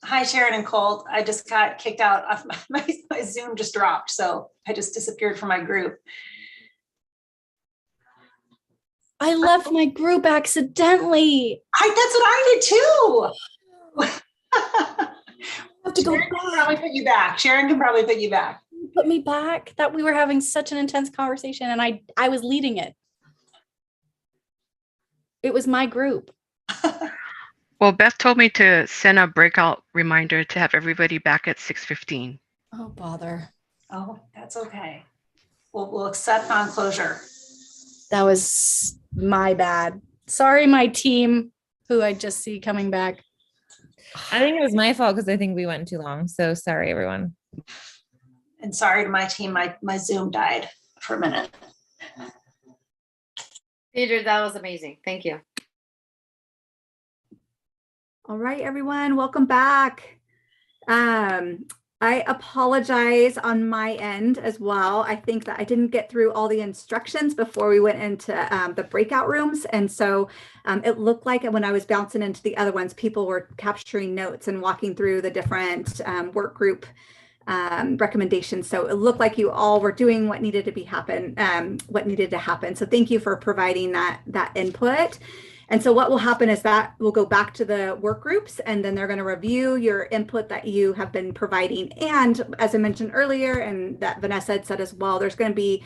Hi, Sharon and Colt. I just got kicked out of my Zoom just dropped. So I just disappeared from my group. I left my group accidentally. That's what I did too. I have to go Sharon can back. probably put you back. Sharon can probably put you back. Put me back. That we were having such an intense conversation, and I was leading it. It was my group. Well, Beth told me to send a breakout reminder to have everybody back at 6:15. Oh, bother. Oh, that's okay. We'll accept non-closure. That was my bad. Sorry, my team, who I just see coming back. I think it was my fault because I think we went too long. So sorry, everyone. And sorry to my team, my Zoom died for a minute. Peter, that was amazing. Thank you. All right, everyone, welcome back. I apologize on my end as well. I think that I didn't get through all the instructions before we went into the breakout rooms. And so it looked like when I was bouncing into the other ones, people were capturing notes and walking through the different work group recommendations. So it looked like you all were doing what needed to happen. So thank you for providing that input. And so what will happen is that we'll go back to the work groups, and then they're going to review your input that you have been providing. And as I mentioned earlier, and that Vanessa had said as well, there's going to be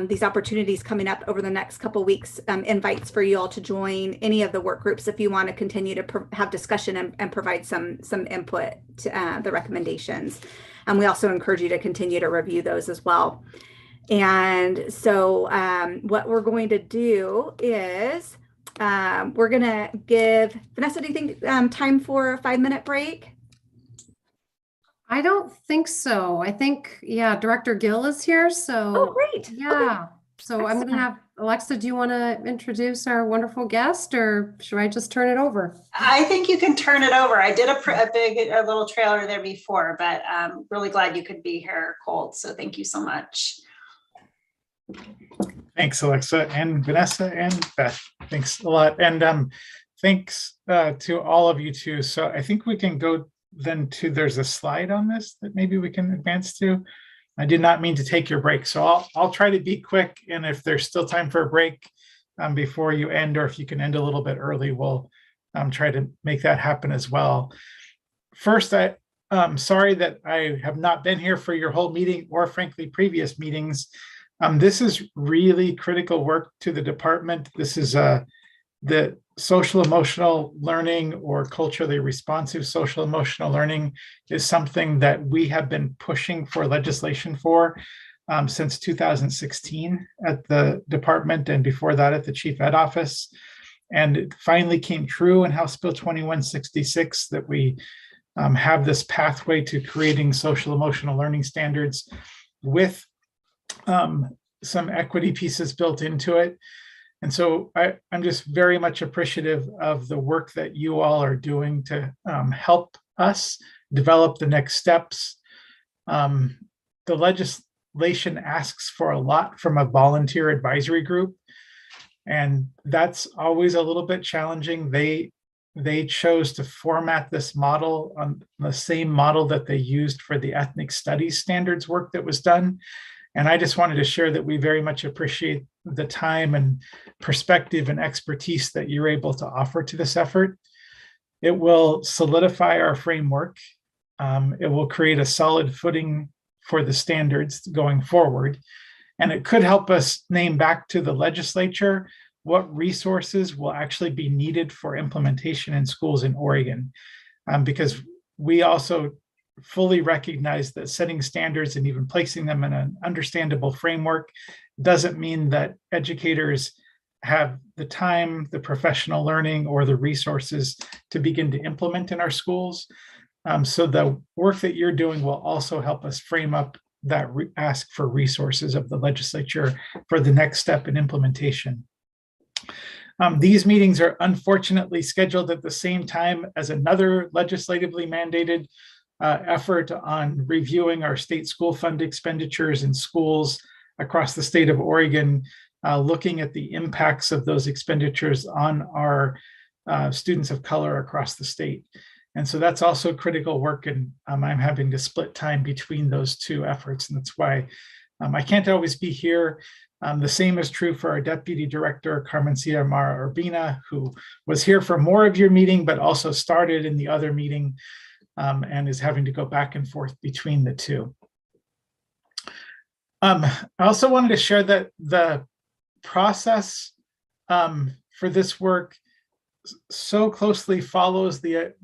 these opportunities coming up over the next couple of weeks, invites for you all to join any of the work groups if you want to continue to have discussion and provide some input to the recommendations. And we also encourage you to continue to review those as well. And so what we're going to do is we're going to give, Vanessa, do you think time for a 5-minute break? I don't think so. I think, yeah, Director Gill is here. So, Oh, great. Yeah. Okay. So I'm going to have Alexa, do you want to introduce our wonderful guest, or should I just turn it over? I think you can turn it over. I did a little trailer there before, but I'm really glad you could be here, Colt. So thank you so much. Thanks, Alexa and Vanessa and Beth. Thanks a lot. And thanks to all of you too. So I think we can go then to, there's a slide on this that maybe we can advance to. I did not mean to take your break. So I'll try to be quick. And if there's still time for a break before you end, or if you can end a little bit early, we'll try to make that happen as well. First, I'm sorry that I have not been here for your whole meeting or frankly, previous meetings. This is really critical work to the department. This is the social emotional learning, or culturally responsive social emotional learning, is something that we have been pushing for legislation for since 2016 at the department, and before that at the Chief Ed Office. And it finally came true in House Bill 2166 that we have this pathway to creating social emotional learning standards with some equity pieces built into it. And so I'm just very much appreciative of the work that you all are doing to help us develop the next steps. The legislation asks for a lot from a volunteer advisory group, and that's always a little bit challenging. They chose to format this model on the same model that they used for the ethnic studies standards work that was done. And I just wanted to share that we very much appreciate the time and perspective and expertise that you're able to offer to this effort. It will solidify our framework. It will create a solid footing for the standards going forward. And it could help us name back to the legislature what resources will actually be needed for implementation in schools in Oregon. Because we also fully recognize that setting standards and even placing them in an understandable framework doesn't mean that educators have the time, the professional learning, or the resources to begin to implement in our schools. So the work that you're doing will also help us frame up that ask for resources of the legislature for the next step in implementation. These meetings are unfortunately scheduled at the same time as another legislatively mandated effort on reviewing our state school fund expenditures in schools across the state of Oregon, looking at the impacts of those expenditures on our students of color across the state. And so that's also critical work, and I'm having to split time between those two efforts. And that's why I can't always be here. The same is true for our Deputy Director, Carmencia Mara Urbina, who was here for more of your meeting, but also started in the other meeting and is having to go back and forth between the two. I also wanted to share that the process for this work so closely follows the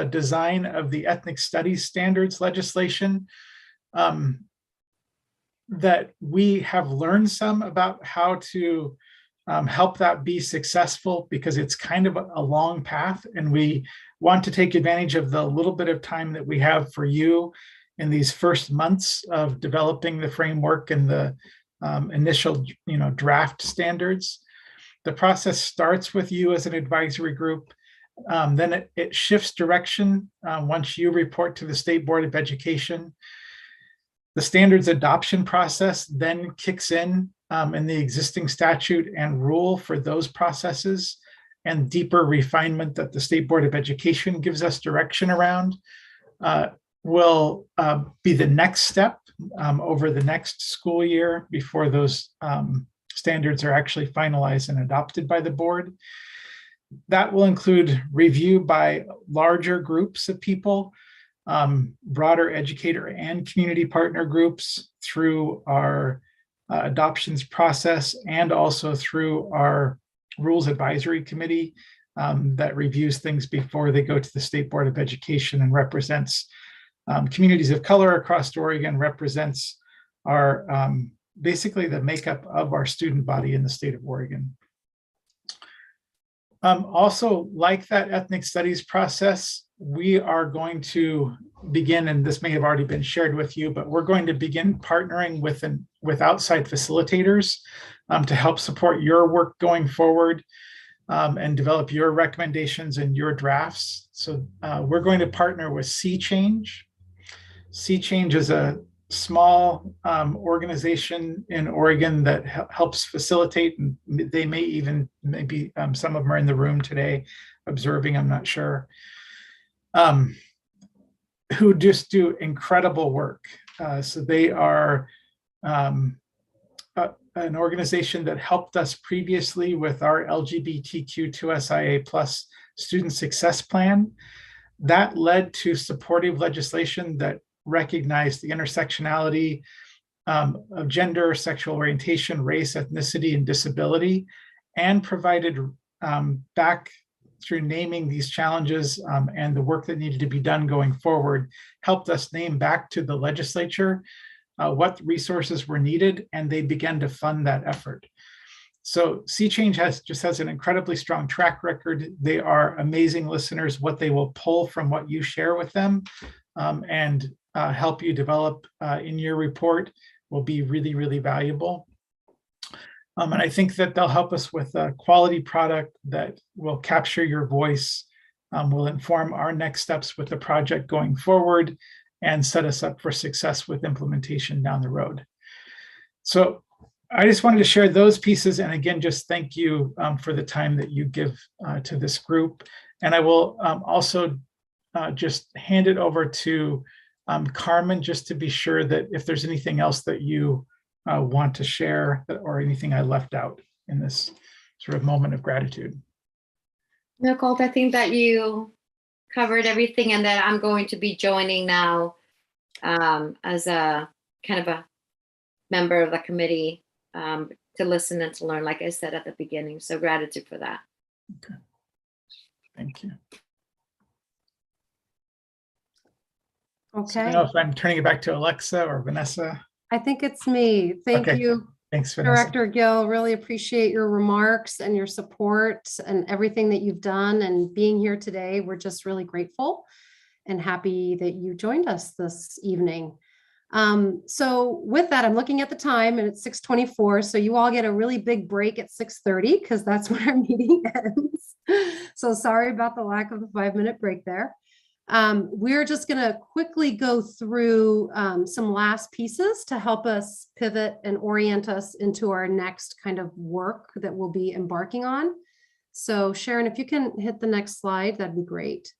design of the ethnic studies standards legislation that we have learned some about how to help that be successful, because it's kind of a long path, and we want to take advantage of the little bit of time that we have for you in these first months of developing the framework and the initial draft standards. The process starts with you as an advisory group. Then it shifts direction once you report to the State Board of Education. The standards adoption process then kicks in the existing statute and rule for those processes, and deeper refinement that the State Board of Education gives us direction around will be the next step over the next school year before those standards are actually finalized and adopted by the board. That will include review by larger groups of people, broader educator and community partner groups through our adoptions process, and also through our Rules Advisory Committee that reviews things before they go to the State Board of Education and represents communities of color across Oregon, represents our basically the makeup of our student body in the state of Oregon. Also, like that ethnic studies process, we are going to begin, and this may have already been shared with you, but we're going to begin partnering with outside facilitators to help support your work going forward and develop your recommendations and your drafts. So we're going to partner with Sea Change. Sea Change is a small organization in Oregon that helps facilitate, and they may even, maybe some of them are in the room today observing, I'm not sure, who just do incredible work. So they are an organization that helped us previously with our LGBTQ2SIA plus student success plan. That led to supportive legislation that recognized the intersectionality of gender, sexual orientation, race, ethnicity, and disability, and provided back through naming these challenges and the work that needed to be done going forward, helped us name back to the legislature what resources were needed, and they began to fund that effort. So Sea Change just has an incredibly strong track record. They are amazing listeners. What they will pull from what you share with them and help you develop in your report will be really, really valuable. And I think that they'll help us with a quality product that will capture your voice, will inform our next steps with the project going forward, and set us up for success with implementation down the road. So I just wanted to share those pieces. And again, just thank you for the time that you give to this group. And I will also just hand it over to Carmen, just to be sure that if there's anything else that you want to share or anything I left out in this sort of moment of gratitude. No, Colt, I think that you covered everything, and that I'm going to be joining now as a kind of a member of the committee to listen and to learn, like I said at the beginning. So gratitude for that. Okay. Thank you. Okay. So I don't know if I'm turning it back to Alexa or Vanessa. I think it's me. Thank Okay. you, Thanks, Vanessa. Director Gill. Really appreciate your remarks and your support and everything that you've done and being here today. We're just really grateful and happy that you joined us this evening. So with that, I'm looking at the time and it's 6:24. So you all get a really big break at 6:30 because that's when our meeting ends. So sorry about the lack of the 5-minute break there. We're just going to quickly go through some last pieces to help us pivot and orient us into our next kind of work that we'll be embarking on. So Sharon, if you can hit the next slide, that'd be great.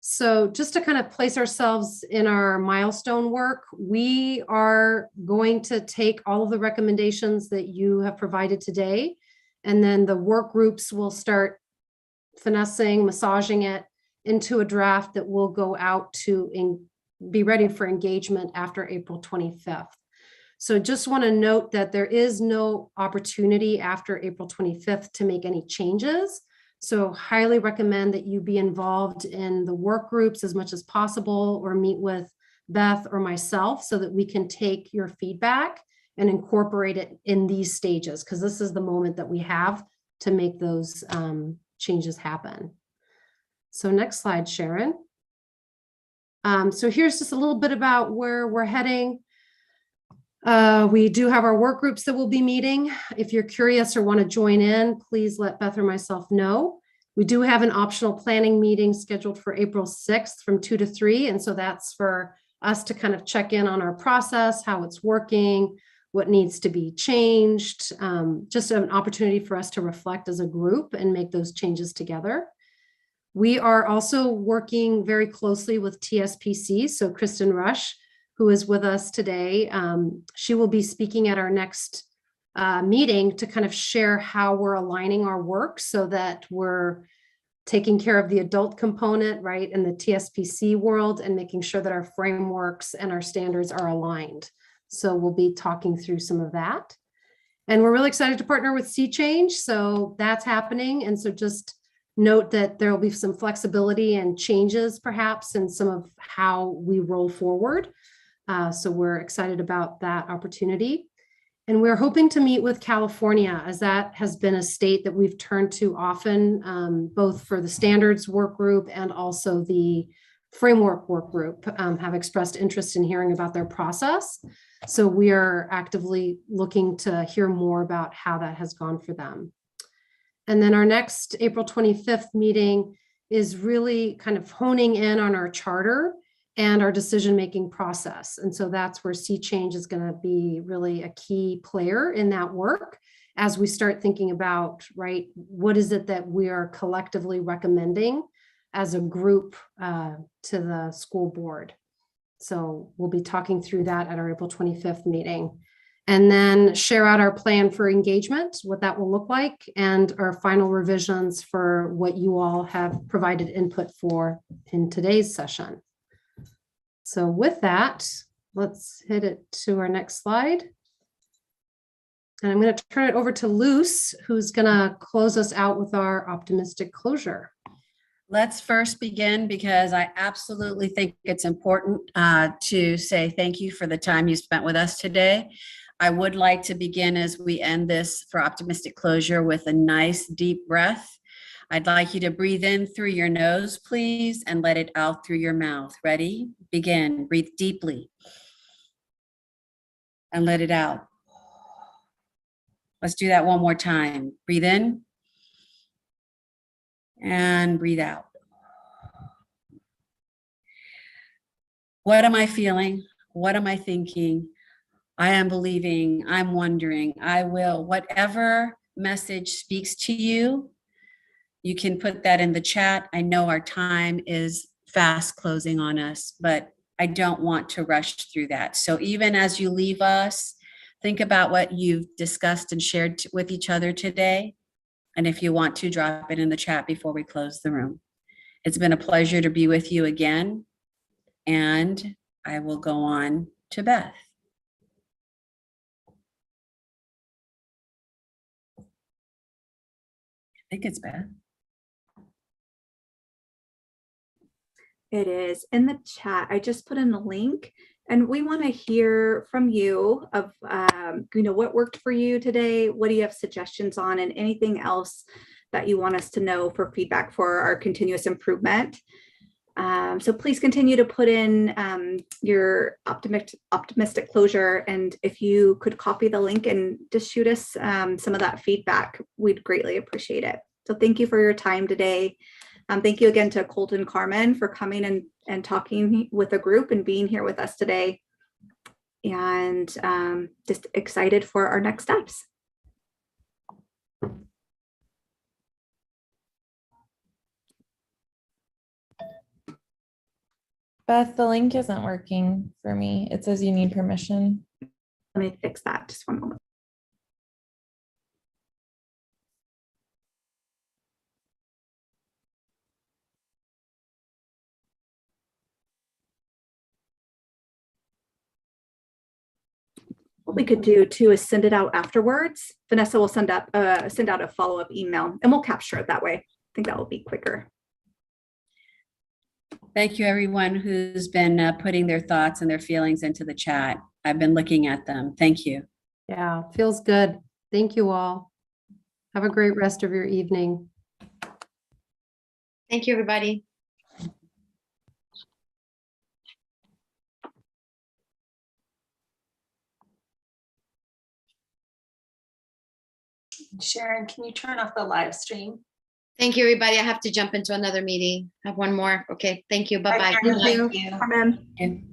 So just to kind of place ourselves in our milestone work, we are going to take all of the recommendations that you have provided today, and then the work groups will start finessing, massaging it into a draft that will go out to be ready for engagement after April 25th. So just want to note that there is no opportunity after April 25th to make any changes. So highly recommend that you be involved in the work groups as much as possible, or meet with Beth or myself so that we can take your feedback and incorporate it in these stages, because this is the moment that we have to make those changes happen. So next slide, Sharon. So here's just a little bit about where we're heading. We do have our work groups that will be meeting. If you're curious or want to join in, please let Beth or myself know. We do have an optional planning meeting scheduled for April 6th from 2 to 3. And so that's for us to kind of check in on our process, how it's working, what needs to be changed, just an opportunity for us to reflect as a group and make those changes together. We are also working very closely with TSPC. So Kristen Rush, who is with us today, she will be speaking at our next meeting to kind of share how we're aligning our work so that we're taking care of the adult component, right, in the TSPC world, and making sure that our frameworks and our standards are aligned. So we'll be talking through some of that. And we're really excited to partner with Sea Change. So that's happening. And so just note that there will be some flexibility and changes perhaps in some of how we roll forward. So we're excited about that opportunity. And we're hoping to meet with California, as that has been a state that we've turned to often, both for the standards work group and also the framework work group have expressed interest in hearing about their process. So we are actively looking to hear more about how that has gone for them. And then our next April 25th meeting is really kind of honing in on our charter and our decision-making process. And so that's where Sea Change is going to be really a key player in that work as we start thinking about, right, what is it that we are collectively recommending as a group to the school board. So we'll be talking through that at our April 25th meeting, and then share out our plan for engagement, what that will look like, and our final revisions for what you all have provided input for in today's session. So with that, let's hit it to our next slide. And I'm going to turn it over to Luce, who's going to close us out with our optimistic closure. Let's first begin, because I absolutely think it's important to say thank you for the time you spent with us today. I would like to begin, as we end this for optimistic closure, with a nice deep breath. I'd like you to breathe in through your nose, please, and let it out through your mouth. Ready? Begin. Breathe deeply and let it out. Let's do that one more time. Breathe in and breathe out. What am I feeling? What am I thinking? I am believing, I'm wondering, I will. Whatever message speaks to you, you can put that in the chat. I know our time is fast closing on us, but I don't want to rush through that. So even as you leave us, think about what you've discussed and shared with each other today. And if you want to, drop it in the chat before we close the room. It's been a pleasure to be with you again. And I will go on to Beth. I think it's Beth. It is in the chat. I just put in the link, and we want to hear from you of, what worked for you today. What do you have suggestions on, and anything else that you want us to know for feedback for our continuous improvement. So please continue to put in your optimistic closure. And if you could copy the link and just shoot us some of that feedback, we'd greatly appreciate it. So thank you for your time today. Thank you again to Colton Carmen for coming and talking with a group and being here with us today. And just excited for our next steps. Beth, the link isn't working for me. It says you need permission. Let me fix that. Just one moment. What we could do too is send it out afterwards. Vanessa will send out a follow-up email and we'll capture it that way. I think that will be quicker. Thank you, everyone who's been putting their thoughts and their feelings into the chat. I've been looking at them. Thank you. Yeah, feels good. Thank you all. Have a great rest of your evening. Thank you, everybody. Sharon, can you turn off the live stream? Thank you, everybody. I have to jump into another meeting. I have one more. Okay. Thank you. Bye-bye. Thank you. Carmen. Thank you.